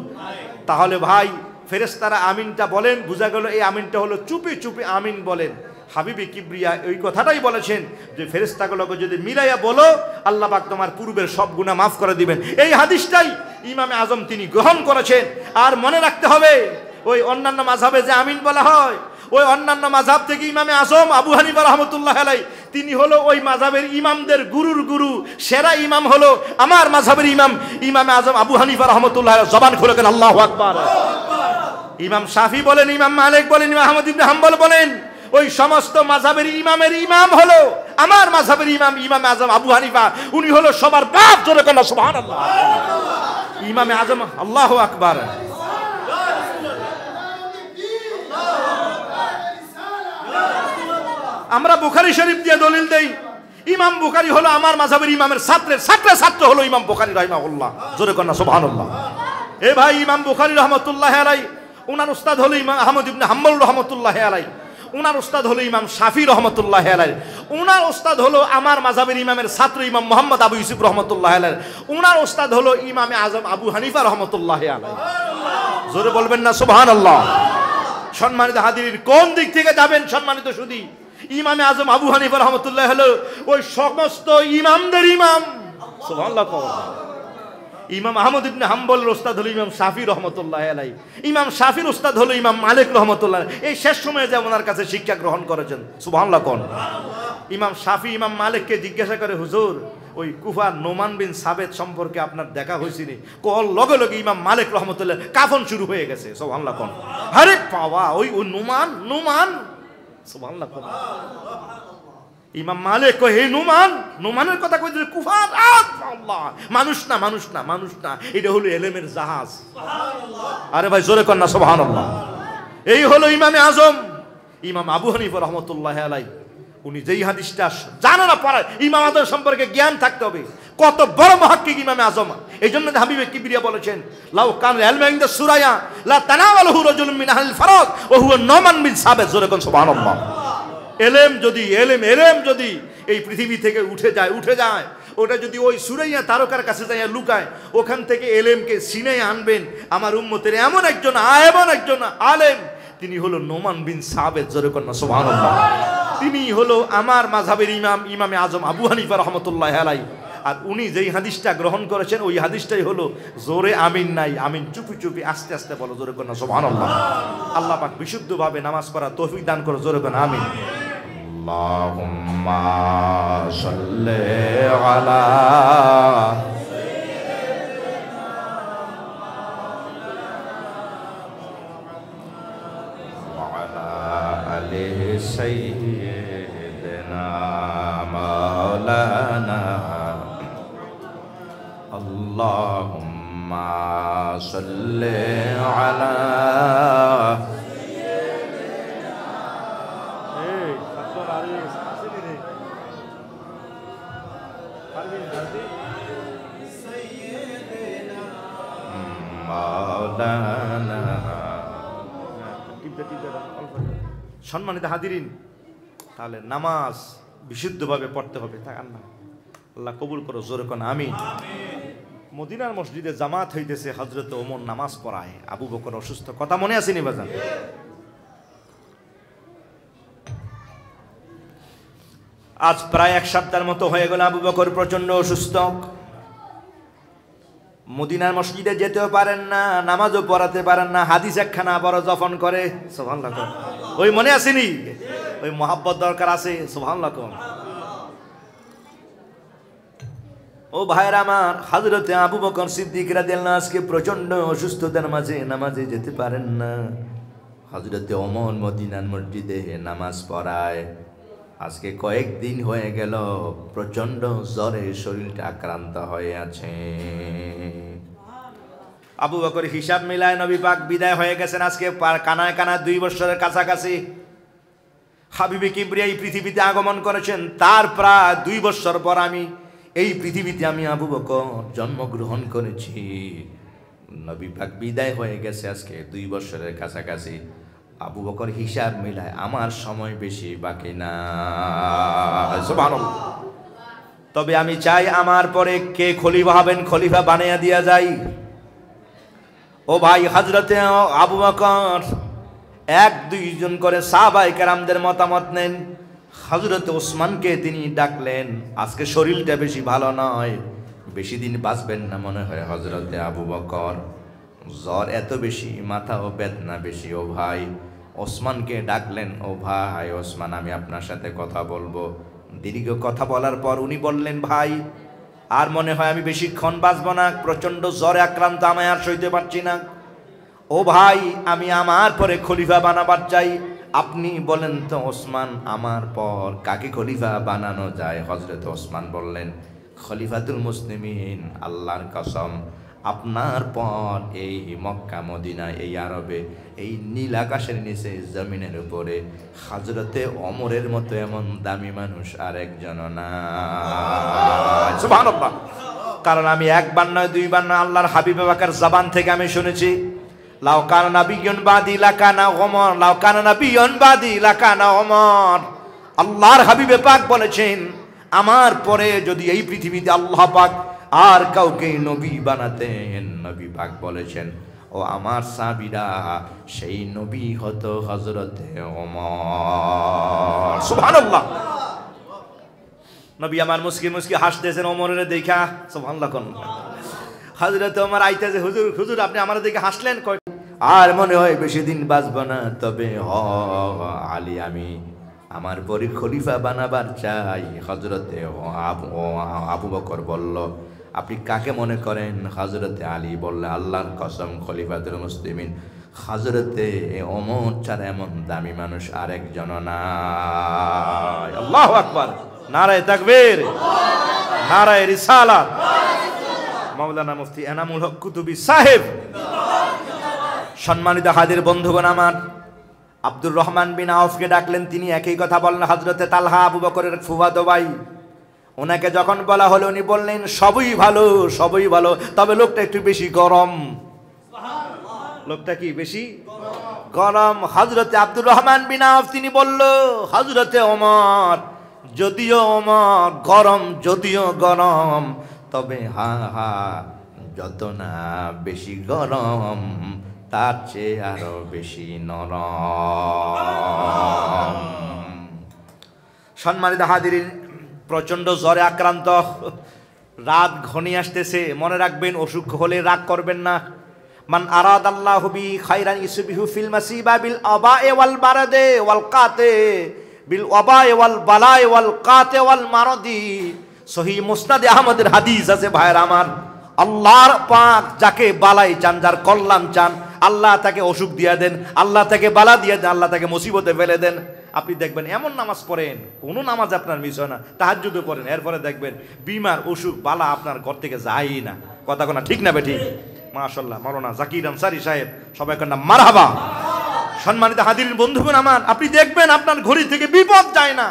তাহলে ভাই ফেরেশতারা আমিনটা বলেন, বোঝা গেল এই আমিনটা হলো চুপি চুপি আমিন বলেন। হাবিবি কিবরিয়া ওই কথাটাই বলেছেন যে ফেরেশতাগুলোকে যদি মিলাইয়া বলো আল্লাহ পাক তোমার পূর্বের সব গুনাহ মাফ করে দিবেন। এই হাদিসটাই ইমামে আজম তিনি গ্রহণ করেছেন। আর মনে রাখতে হবে, ওই অন্যান্য মাযহাবে যে আমিন বলা হয়, ওই অন্যান্য মাযহাব থেকে ইমামে আজম আবু হানিফা রাহমাতুল্লাহি আলাইহি তিনি হলো ওই মাযহাবের ইমামদের গুরুর গুরু, সেরা ইমাম হলো আমার মাযহাবের ইমাম ইমামে আজম আবু হানিফা রাহমাতুল্লাহি আলাইহি। জবান খুলে বলেন আল্লাহু আকবার। ইমাম শাফি বলেন, ইমাম মালিক বলেন, ইমাম আহমদ ইবনে হাম্বল বলেন, ওই সমস্ত মাযহাবের ইমামের ইমাম হলো আমার মাযহাবের ইমাম ইমামে আজম আবু হানিফা। উনি হলো সবার বাপ। জোরে কোন সুবহানাল্লাহ। ইমামে আজম, আল্লাহু আকবার। আমরা বুখারী শরীফ দিয়ে দলিল দেই, ইমাম বুখারী হলো আমার মাযহাবের ইমামের ছাত্র হলো ইমাম বুখারী রাহিমাহুল্লাহ। জোরে কোন সুবহানাল্লাহ। এ ভাই, ইমাম বুখারী রাহমাতুল্লাহি আলাইহি ওনার উস্তাদ হলো ইমাম আহমদ ইবনে হাম্বল রাহমাতুল্লাহি আলাইহি। উনার উস্তাদ হলো ইমাম শাফি রহমতুল্লাহ আলাইহি, উনার উস্তাদ হলো আমার মাযহাবের ইমামের ছাত্র ইমাম মুহাম্মদ আবু ইউসুফ রহমতুল্লাহ আলাইহি, উনার উস্তাদ হলো ইমামে আজম আবু হানিফা রহমতুল্লাহ আলাইহি। জোরে বলবেন না সুবহানাল্লাহ। সম্মানিত হাজিরিন, কোন দিক থেকে যাবেন সম্মানিত সুধী? ইমামে আজম আবু হানিফা রহমতুল্লাহ হলো ওই সমস্ত ইমামদের ইমাম। সুবহানাল্লাহ। ইমাম আহমদ ইবনে হাম্বলের উস্তাদ হলো ইমাম শাফি রহমতুল্লাহ আলাইহি, ইমাম শাফির উস্তাদ হলো ইমাম মালিক রহমতুল্লাহ। এই শেষ সময়ে যে ওনার কাছে শিক্ষা গ্রহণ করেছেন, সুবহানাল্লাহ কোন। ইমাম শাফি ইমাম মালিককে জিজ্ঞাসা করে, হুজুর ওই কুফার নোমান বিন সাবেত সম্পর্কে আপনার দেখা হয়েছিনি? কল লগে লগে ইমাম মালিক রহমতুল্লাহ কাফন শুরু হয়ে গেছে, সুবহানাল্লাহ কোন। আরে বাবা, ওই নুমান সুবহানাল্লাহ কোন। ইমাম মালিক কই, হে নুমানের কথা কই দিলে কুফার, আল্লাহ মানুষ না, এটা হলো এলেমের জাহাজ। আরে ভাই জোরে কর না সুবহানাল্লাহ। এই হলো ইমামে আজম ইমাম আবু হানিফা রহমতুল্লাহ আলাইহি। উনি যেই হাদিসটা জানে না পড়ায়, ইমাম আজম সম্পর্কে জ্ঞান থাকতে হবে। কত বড় মুহাক্কিক ইমামে আজম। এই জন্য হাবিবে কিবরিয়া বলেছেন, লাউ কান ইলমু ইনদা সুরায়া লা তানাওয়ালাহু রাজুলুম মিন আহলিল ফারাক ওয়া হুয়া নুমান বিন সাবেত। জোরে কোন সুবহানাল্লাহ। এলেম যদি এই পৃথিবী থেকে উঠে যায়, ওটা যদি ওই সুরাইয়া তারকার কাছে যায় লুকায়, ওখান থেকে এলেমকে সিনে আনবেন আমার উম্মতের এমন একজন আলেম, তিনি হলো নোমান বিন সাবেত। জোরে কর না সুবহানাল্লাহ। তিনি হলো আমার মাযহাবের ইমামে আজম আবু হানিফা রহমতুল্লাহ আলাইহি। আর উনি যেই হাদিসটা গ্রহণ করেছেন ওই হাদিসটাই হলো জোরে আমিন নাই, আমিন চুপি চুপি আস্তে আস্তে বলো। জোরে কর না সুবহানাল্লাহ। আল্লাহ পাক বিশুদ্ধভাবে নামাজ পড়া তৌফিক দান করো। জোরে কর আমিন। আল্লাহুম্মা সাল্লি আলা ওয়া আলা আলি সাইয়্যিদিনা মাওলানা আল্লাহুম্মা সাল্লি আলা সম্মানিত হাজিরিন, তাহলে নামাজ বিশুদ্ধভাবে পড়তে হবে। আল্লাহ কবুল করো। জোরে কোন আমিন। মদিনার মসজিদে জামাত হইতেছে, হযরত ওমর নামাজ পড়ায়, আবু বকর অসুস্থ। কথা মনে আসেনি বাজান? আজ প্রায় এক সপ্তাহের মতো হয়ে গেল আবু বকর প্রচন্ড অসুস্থ। মদিনার মসজিদে যেতেও পারেন না, নামাজও পড়াতে পারেন না, হাদিস একখানা বড় জফন করে। সুবহানাল্লাহ। ওই মনে আসেনি? ওই মহাব্বত দরকার আছে। সুবহানাল্লাহ। ও ভাইরা আমার, হযরতে আবু বকর সিদ্দিক রাদিয়াল্লাহু আজকে প্রচন্ড অসুস্থতার মাঝে নামাজে যেতে পারেন না। হযরতে ওমর মদিনার মসজিদে নামাজ পড়ায়। আজকে কয়েকদিন হয়ে গেল প্রচন্ড জ্বরে শরীরটা আক্রান্ত হয়ে আছে। আবু বকর হিসাব মিলায় নবী পাক বিদায় হয়ে গেছেন আজকে কানায় 2 বছরের কাছাকাছি। হাবিবে কিবরিয়া এই পৃথিবীতে আগমন করেছেন, তার প্রায় 2 বছর পর এই পৃথিবীতে আমি আবু বকর জন্মগ্রহণ করেছি। নবী পাক বিদায় হয়ে গেছে আজকে 2 বছরের কাছাকাছি। আবু বকর হিসাব মিলায় আমার সময় বেশি বাকি না। সুবহানাল্লাহ। তবে আমি চাই আমার পরে কে খলিফা হবেন, খলিফা বানিয়ে দিয়া যাই। ও ভাই, হযরতে আবু বকর 1-2 জন করে সাহাবায়ে কেরামদের মতামত নেন। হযরত ওসমানকে তিনি ডাকলেন। আজকে শরীরটা বেশি ভালো নয়, বেশি দিন বাঁচবেন না মনে হয় হযরতে আবু বকর। জ্বর এত বেশি, মাথাও বেদনা বেশি। ও ভাই, ওসমানকে ডাকলেন। ও ভাই ওসমান, আমি আপনার সাথে কথা বলবো। দীর্ঘ কথা বলার পর উনি বললেন, ভাই আর মনে হয় আমি বেশিক্ষণ বাঁচব না, প্রচন্ড জ্বরে আক্রান্ত, আমি আর সইতে পারছি না। ও ভাই, আমি আমার পরে খলিফা বানাবার চাই। আপনি বলেন তো ওসমান, আমার পর কাকে খলিফা বানানো যায়? হযরত ওসমান বললেন, খলিফাতুল মুসলিমিন, আল্লাহর কসম আপনার পর এই মক্কা মদিনা, এই আরবে, এই নীল আকাশের নিচে জমিনের উপরে হযরতে ওমরের মতো এমন দামি মানুষ আর একজন না। সুবহানাল্লাহ। কারণ আমি 1 বার নয় 2 বার নয় আল্লাহর হাবিব পাকের জবান থেকে আমি শুনেছি, লাউ কানা নাবিয়্যুন বাদি লাকানা ওমর, লাউ কানা নাবিয়্যুন বাদি লাকানা ওমর। আল্লাহর হাবিবে পাক বলেছেন, আমার পরে যদি এই পৃথিবীতে আল্লাহ পাক আর কাউকে নবী বানাতেন, নবী পাক বলেছেন ও আমার সাহাবীরা, সেই নবী হতো হযরতে ওমর। সুবহানাল্লাহ। নবী আমার মুস্কি মুস্কি হাসতেছেন ওমরের দেখা। সুবহানাল্লাহ। কোন হযরতে ওমর আইতেছে, হুজুর হুজুর আপনি আমার দিকে হাসলেন, কই আর মনে হয় বেশি দিন বাঁচব না, তবে আলী আমি আমার পরে খলিফা বানাবার চাই। হযরতে আবু বকর বলল, আপনি কাকে মনে করেন? হযরতে আলী বললে, আল্লাহর কসম খলিফাতুল মুসলিমিন হযরতে ওমর ছাড়া এমন দামি মানুষ আরেকজন নাই। আল্লাহু আকবার। নারায়ে তাকবীর, নারায়ে রিসালাত। মাওলানা মুফতি এনামুল হক কুতুবী সাহেব। সম্মানিত হাজির বন্ধুগণ আমার, আব্দুর রহমান বিন আউফকে ডাকলেন, তিনি একই কথা বললেন। হযরতে তালহা আবু বকরের ফুফাতো ভাই, ওনাকে যখন বলা হলো উনি বললেন সবই ভালো, সবই ভালো, তবে লোকটা একটু বেশি গরম। লোকটা কি বেশি গরম? হযরতে আব্দুর রহমান বিন আউফ তিনি বলল, হযরতে ওমর যদিও ওমর গরম, যদিও গরম, তবে হা হা যত না বেশি গরম তার চেয়ে আরো বেশি নরম। সম্মানিত হাজিরিন, প্রচন্ড জ্বরে আক্রান্ত, রাত ঘনিয়ে আসতেছে। মনে রাখবেন, অসুখ হলে রাগ করবেন না। মান আরাদাল্লাহু বি খাইরান ইসবিহু ফিল মাসিবা বিল আবায়ে ওয়াল বারাদে ওয়াল কাতে বিল আবায়ে ওয়াল বালায়ে ওয়াল কাতে ওয়াল মারদি। সহিহ মুসনাদে আহমদের হাদিস আছে ভাইরা আমার, আল্লাহর পাক যাকে বালাই চান, যার কল্যাণ চান, আল্লাহ তাকে অসুখ দিয়ে দেন, আল্লাহ তাকে বালা দিয়ে দেন, আল্লাহ তাকে মুসিবতে ফেলে দেন। আপনি দেখবেন এমন নামাজ পড়েন, কোনো নামাজ আপনার মিস হয় না, তাহাজ্জুদও পড়েন, এরপরে দেখবেন বিমার অসুখ বালা আপনার ঘর থেকে যায়ই না। কথা কোনা ঠিক না বেঠিক? মাশাআল্লাহ। মাওলানা জাকির আনসারী সাহেব, সবাই কন্যা মারহাবা। সম্মানিত হাজিরিন বন্ধুগণ আমার, আপনি দেখবেন আপনার ঘড়ি থেকে বিপদ যায় না।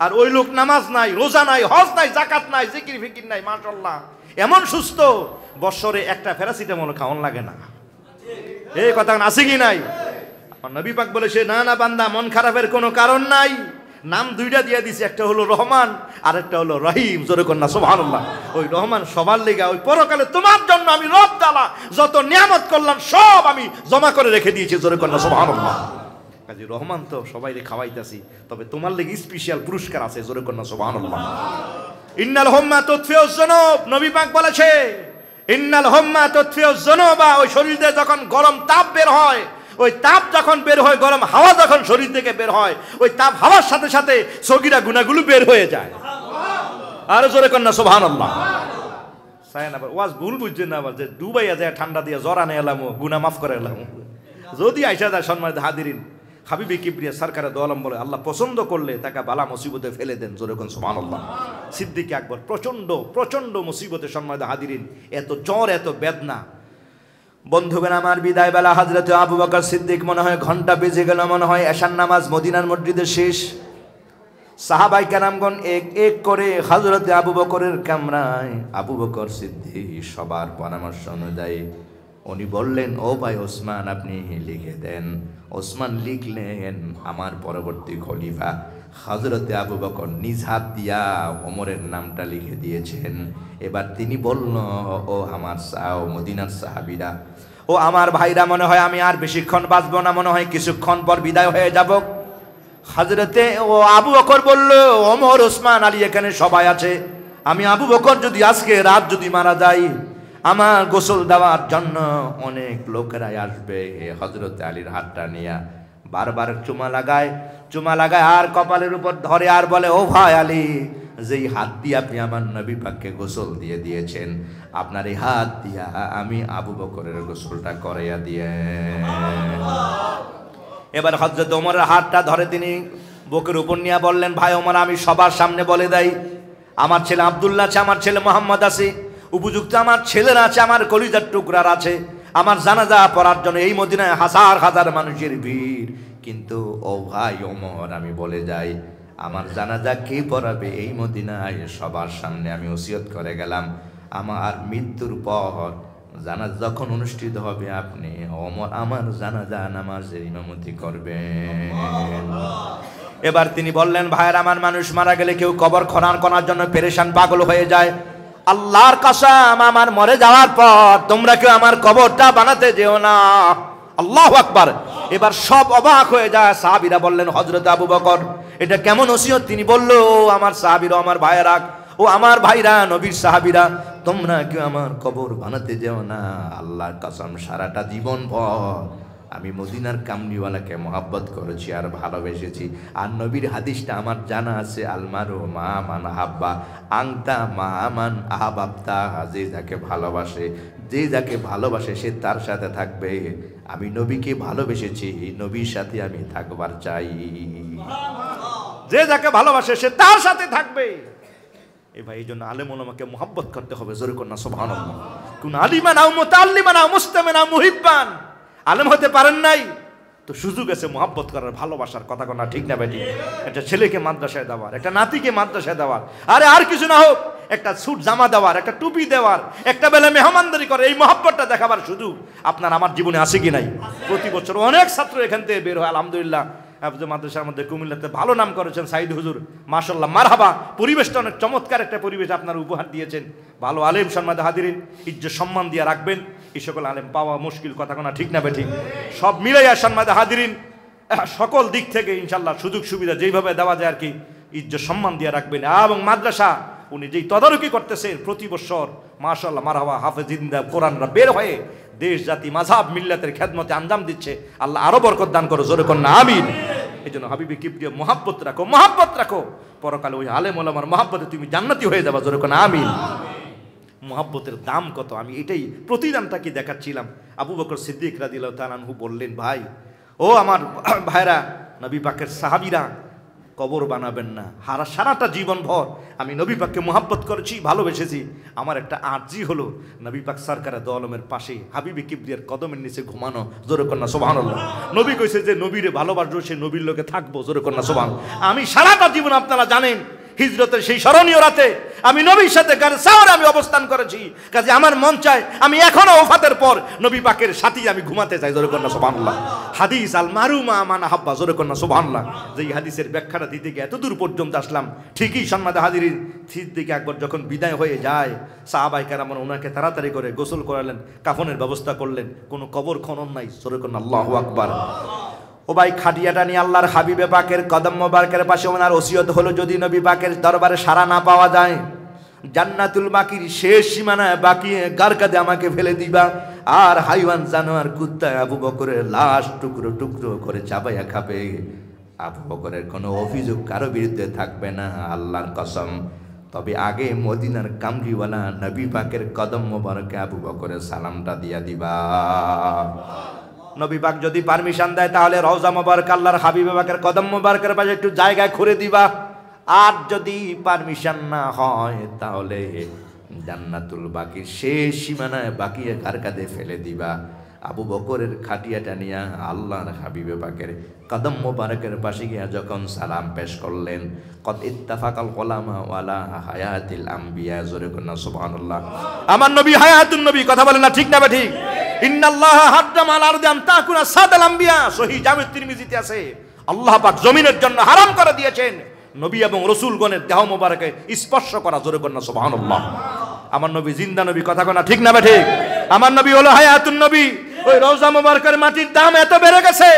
আর ওই লোক নামাজ নাই, রোজা নাই, হজ নাই, যাকাত নাই, জিকির ফিকির নাই, মাশাআল্লাহ এমন সুস্থ, বছরে একটা প্যারাসিটামল খাওয়ান লাগে না। এই কথা আছে কি নাই? আমার নবী পাক বলেছে, না না বান্দা, মন খারাপের কোনো কারণ নাই। নাম দুইটা দিয়ে দিছে, একটা হলো রহমান আর একটা হলো রহিম। জোরে কন্যা সুবহানাল্লাহ। ওই রহমান সবার লেগা, ওই পরকালে তোমার জন্য আমি রব তাআলা যত নিয়ামত করলাম সব আমি জমা করে রেখে দিয়েছি। জোরে কন্যা সুবহানাল্লাহ। কাজী রহমান তো সবাইকে খাওয়াইতাছি, তবে তোমার লেগে স্পেশাল পুরস্কার আছে। জোরে কন্যা সুবহানাল্লাহ। ইন্নাল হুম্মা তুতফিউজ যুনুব, নবী পাক বলেছে ইন্নাল হুম্মা তুতফিউজ যুনুবা। ওই শরীর থেকে যখন গরম তাপ বের হয়, ওই তাপ যখন বের হয়, গরম হাওয়া যখন শরীর থেকে বের হয়, ওই তাপ হাওয়ার সাথে সাথে সগীরা গুনাহগুলো বের হয়ে যায়। আর জোরে কন্যা সুবহানাল্লাহ। সায়েন আবার ওয়াজ ভুল বুঝছেন না, আবার যে ডুবাইয়া যায় ঠান্ডা দিয়ে জ্বর আনে এলাম, গুনাহ মাফ করে এলাম। যদি আইসা যায় সম্মানিত হাজিরিন, হাবিবে কিবরিয়া সরকারে দো আলম বলে, আল্লাহ পছন্দ করলে তাকে বালা মুসিবতে ফেলে দেন। জোরে কোন সুবহানাল্লাহ। সিদ্দিক আকবর প্রচন্ড প্রচন্ড মুসিবতে সম্মানিত হাজিরিন, এত জ্বর, এত বেদনা। বন্ধুগণ আমার, বিদায় বেলা হযরতে আবু বকর সিদ্দিক, মনে হয় ঘন্টা বেজে গেল, মনে হয় এশার নামাজ মদিনার মসজিদে শেষ। সাহাবায়ে কেরামগণ এক এক করে হযরতে আবু বকরের কামরায়, আবু বকর সিদ্দিক সবার পরামর্শ অনুযায়ী উনি বললেন, ও ভাই ওসমান আপনি লিখে দেন। ওসমান লিখলেন, আমার পরবর্তী খলিফা হযরতে আবু বকর নিজ হাত দিয়া ওমরের নামটা লিখে দিয়েছেন। এবার তিনি বলল, ও আমার মদিনার সাহাবীরা, ও আমার ভাইরা, মনে হয় আমি আর বেশিক্ষণ বাঁচব না, মনে হয় কিছুক্ষণ পর বিদায় হয়ে যাব। হযরতে ও আবু বকর বলল, ওমর, ওসমান, আলী এখানে সবাই আছে, আমি আবু বকর যদি আজকে রাত যদি মারা যাই, আমার গোসল দেওয়ার জন্য অনেক লোকেরাই আসবে। হযরতে আলীর হাতটা নিয়ে বারবার চুমা লাগায় আর কপালের উপর ধরে আর বলে, ও ভাই আলী, যেই হাত দিয়ে আপনি আমার নবী পাককে গোসল দিয়ে দিয়েছেন, আপনার এই হাত দিয়া আমি আবু বকরের গোসলটা করাইয়া দিয়ে। এবার হযরত ওমরের হাতটা ধরে তিনি বুকের উপর নিয়ে বললেন, ভাই ওমর, আমি সবার সামনে বলে দেই, আমার ছেলে আব্দুল্লাহ আছে, আমার ছেলে মোহাম্মদ আছে, উপযুক্ত আমার ছেলেরা আছে, আমার কলিজার টুকরার আছে, আমার জানাজা পড়ার জন্য এই মদিনায় হাজার হাজার মানুষের ভিড়। কিন্তু ও ভাই ওমর, আমি বলে যাই, আমার জানাজা কে পড়াবে এই মদিনায় সবার সামনে আমি ওসিয়ত করে গেলাম, আমার মৃত্যুর পর জানাজা যখন অনুষ্ঠিত হবে আপনি আমার জানাজা নামাজের ইমামতি করবেন। এবার তিনি বললেন, ভাইয়ের আমার, মানুষ মারা গেলে কেউ কবর খনন করার জন্য পেরেশান পাগল হয়ে যায়। আল্লাহর কসম, আমার মরে যাওয়ার পর তোমরা কেউ আমার কবরটা বানাতে যেও না। আল্লাহু আকবার। এবার সব অবাক হয়ে যায়। সাহাবীরা বললেন, হযরত আবু বকর, এটা কেমন ওসিয়ত? তিনি বলল, আমার সাহাবীরা, আমার ভাইয়েরা, ও আমার ভাইরা, নবীর সাহাবীরা, তোমরা কেউ আমার কবর বানাতে যেও না। আল্লাহর কসম, সারাটা জীবন ভর আমি মদিনার কামলিওয়ালাকে মহাব্বত করেছি আর ভালোবেসেছি। আর নবীর হাদিসটা আমার জানা আছে, আলমারু মা মান আহাব্বা আংতা মা মান আহাবাবতা। যে যাকে ভালোবাসে, যে যাকে ভালোবাসে সে তার সাথে থাকবে। আমি নবীকে ভালোবেসেছি, নবীর সাথে আমি থাকবার চাই। যে যাকে ভালোবাসে সে তার সাথে থাকবে। এই ভাই, এই জন্য আলেম ওলামাকে মহব্বত করতে হবে। জোরে কন্যা সুবহানাল্লাহ। কোন আলিমান আও মুতাআল্লিমান আও মুস্তামিন আও মুহিব্বান, আলেম হতে পারেন নাই তো সুযোগ আছে মহব্বত করার, ভালোবাসার। কথা কন্যা ঠিক না বেটি? একটা ছেলেকে মাদ্রাসায় দেওয়ার, একটা নাতিকে মাদ্রাসায় দেওয়ার, আরে আর কিছু না হোক একটা স্যুট জামা দেওয়ার, একটা টুপি দেওয়ার, একটা বেলা মেহমানদারি করে, এই মহব্বতটা দেখাবার সুযোগ আপনার আমার জীবনে আছে কি নাই? প্রতি বছর অনেক ছাত্র এখান থেকে বের হয়, আলহামদুলিল্লাহ। মাদ্রাসার মধ্যে কুমিল্লাতে ভালো নাম করেছেন সাইদ হুজুর, মাশাআল্লাহ, মারহাবা। পরিবেশটা অনেক চমৎকার একটা পরিবেশ আপনার উপহার দিয়েছেন। ভালো আলেম সম্মানিত হাজিরিন, ইজ্জত সম্মান দিয়ে রাখবেন। এই সকল আলেম পাওয়া মুশকিল, কথা কোনা ঠিক না বেঠিক? সব মিলাইয়া সম্মানিত হাজিরিন, সকল দিক থেকে ইনশাআল্লাহ সুযোগ সুবিধা যেইভাবে দেওয়া যায় আর কি, ইজ্জত সম্মান দিয়ে রাখবেন। এবং মাদ্রাসা উনি যেই তদারকি করতেছেন প্রতি বছর, মাশাআল্লাহ, মারহাবা, হাফেজিনরা কোরআনরা বের হয়ে দেশ জাতি মাযহাব মিল্লাতের খেদমতে আঞ্জাম দিচ্ছে। আল্লাহ আরো বরকত দান করো, জোরে কন্যা আমিন। এই জন্য হাবিবে কিবরিয়া মহাব্বত রাখো, মহাব্বত রাখো। পরকালে ওই আলেম ওলামার মহাব্বতে তুমি জান্নাতি হয়ে যাবা, জোরে কন্যা আমিন। মহাব্বতের দাম কত, আমি এটাই প্রতিদানটা কি দেখাচ্ছিলাম। আবু বকর সিদ্দিক রাদিয়াল্লাহু তাআলা আনহু বললেন, ভাই, ও আমার ভাইরা, নবী পাকের সাহাবীরা, কবর বানাবেন না। সারাটা জীবন ভর আমি নবী পাককে মহাব্বত করেছি, ভালোবেসেছি। আমার একটা আরজি হলো, নবী পাক সরকার দো আলমের পাশে হাবিবে কিবরিয়ার কদমের নিচে ঘুমানো, জোরে কন্যা সুবহানাল্লাহ। নবী কইছে যে নবীরে ভালোবাসবো, সে নবীর লোকে থাকবো, জোরে কন্যা সুবহানাল্লাহ। আমি সারাটা জীবন, আপনারা জানেন, হিজরতের সেই স্মরণীয় রাতে আমি নবীর সাথে গারসাওয়ারে আমি অবস্থান করেছি। কাজে আমার মন চায় আমি এখনো ওফাতের পর নবী পাকের সাথে আমি ঘুমাতে চাই, জোরে কন্যা সুবহানাল্লাহ। হাদিস আল মারুমা মান আহাব্বা, জোরে কন্যা সুবহানাল্লাহ। যেই হাদিসের ব্যাখ্যাটা দিতে গিয়ে এতদূর পর্যন্ত আসলাম, ঠিকই সম্মানিত হাজিরিন, সিদ্দিক আকবর যখন বিদায় হয়ে যায়, সাহাবায়ে কেরাম ওনাকে তাড়াতাড়ি করে গোসল করালেন, কাফনের ব্যবস্থা করলেন। কোনো কবর খনন নাই, জোরে কন্যা আল্লাহু আকবার। ও ভাই, খাটিয়াটা নিয়ে আল্লাহর হাবিবে পাকের কদম মোবারকের পাশে ওনার ওসিয়ত হলো, যদি নবী পাকের দরবারে সাড়া না পাওয়া যায়, জান্নাতুল বাকির শেষ সীমানায় বাকিয়ে গারকাদে আমাকে ফেলে দিবা। আর হাইওয়ান জানোয়ার কুত্তা আবু বকরের লাশ টুকরো টুকরো করে চাবাইয়া খাবে। আবু বকরের কোনো অভিযোগ কারো বিরুদ্ধে থাকবে না, আল্লাহর কসম। তবে আগে মদিনার কামলিওয়ালা নবী পাকের কদম মোবারকে আবু বকরের সালামটা দিয়া দিবা। নবী পাক যদি পারমিশন দেয় তাহলে রওজা মোবারক আল্লাহর হাবিবে পাকের কদম মোবারকের পাশে একটু জায়গায় খুঁড়ে দিবা। আর যদি পারমিশন না হয় তাহলে জান্নাতুল বাকির শেষ সীমানায় বাকিয়ে কারকাদে ফেলে দিবা। আবু বকরের খাটিয়াটা নিয়ে আল্লাহর হাবিবে পাকের কদম মোবারকের পাশে গিয়া যখন সালাম পেশ করলেন, কদ ইত্তাফাকাল উলামা ওয়ালা হায়াতিল আম্বিয়া, জোরে কন্যা সুবহানাল্লাহ। আমার নবী হায়াতুন নবী, কথা বলেন না ঠিক না ঠিক? ইন্নাল্লাহা হারামা আল আরদি আন তাকুনা সাদাল আম্বিয়া, সহিহ জামি তিরমিজিতে আছে, আল্লাহ পাক জমিনের জন্য হারাম করে দিয়েছেন নবী এবং রাসূলগণের দেহ মোবারকে স্পর্শ করা, জোরে কন্যা সুবহানাল্লাহ। আমার নবী জিন্দা নবী, কথা কনা ঠিক না ঠিক? আমার নবী হলো হায়াতুন নবী। ওই রওজা মোবারকের মাটির দাম এত বেড়ে গেছে,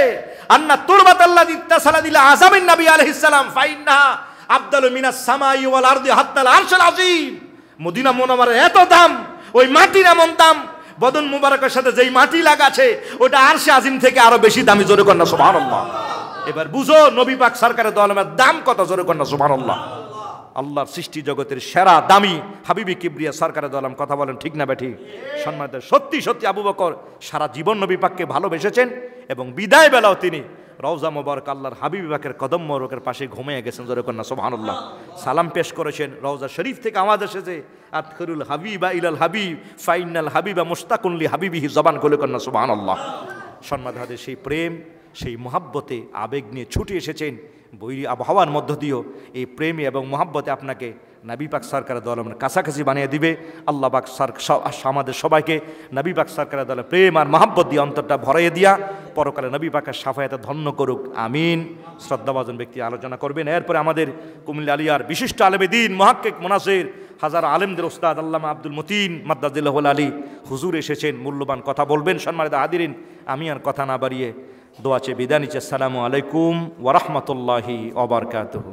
আন্না তুরবাতাল্লাযী তাসালা দিল আযামিন নবী আলাইহিস সালাম ফাইন্নাহা আফদালু মিনাস সামাই ওয়াল আরদি হাত্তাল আরশুল আযীম। মদিনা মুনাওয়ারার এত দাম, ওই মাটির এমন দাম, বদন মুবারকের সাথে যেই মাটি লাগাছে ওটা আরশে আজিম থেকে আরো বেশি দামি, জোরে কন্যা সুবহানাল্লাহ। এবার বুঝো নবী পাক সরকারের দো আলমের দাম কত, জোরে কন্যা সুবহানাল্লাহ। আল্লাহর সৃষ্টি জগতের সেরা দামি হাবিবে কিবরিয়া সরকারের দো আলম, কথা বলেন ঠিক না বেঠি? সম্মানিত, সত্যি সত্যি আবু বকর সারা জীবন নবী পাককে ভালোবেসেছেন এবং বিদায় বেলাও তিনি রওজা মোবারক আল্লাহর হাবিবে পাকের কদম মোবারকের পাশে ঘুমিয়ে গেছেন, জোরে কন্যা সুবহানাল্লাহ। সালাম পেশ করেছেন, রওজা শরীফ থেকে আওয়াজ এসেছে, আদখিলুল হাবিবা ইলাল হাবিব ফাইনাল হাবিবা মুশতাকুন লি হাবিবিহি, জবান খুলে কন্যা সুবহানাল্লাহ। সম্মানিত, সেই প্রেম, সেই মহাব্বতে আবেগ নিয়ে ছুটে এসেছেন বৈরী আবহাওয়ার মধ্য দিয়েও এই প্রেমে এবং মহাব্বতে আপনাকে নবী পাক সরকারের দল কাছাকাছি বানিয়ে দিবে। আল্লাহ পাক আমাদের সবাইকে নবী পাক সরকারের দলে প্রেম আর মহাব্বত দিয়ে অন্তরটা ভরাইয়ে দিয়া পরকালে নবী পাকের সাফায়াতে ধন্য করুক, আমিন। শ্রদ্ধাভাজন ব্যক্তি আলোচনা করবেন। এরপরে আমাদের কুমিল্লা আলিয়ার বিশিষ্ট আলেমে দ্বীন মুহাক্কিক মুনাসির হাজার আলেমদের ওস্তাদ আল্লামা আব্দুল মতিন মাদ্দাজিল্লাহুল আলী হুজুর এসেছেন, মূল্যবান কথা বলবেন। সম্মানিত হাদিরিন, আমি আর কথা না বাড়িয়ে দোয়া চেয়ে বিদায় নিচ্ছি। আসসালামু আলাইকুম ওয়া রাহমাতুল্লাহি ওয়া বারাকাতুহু।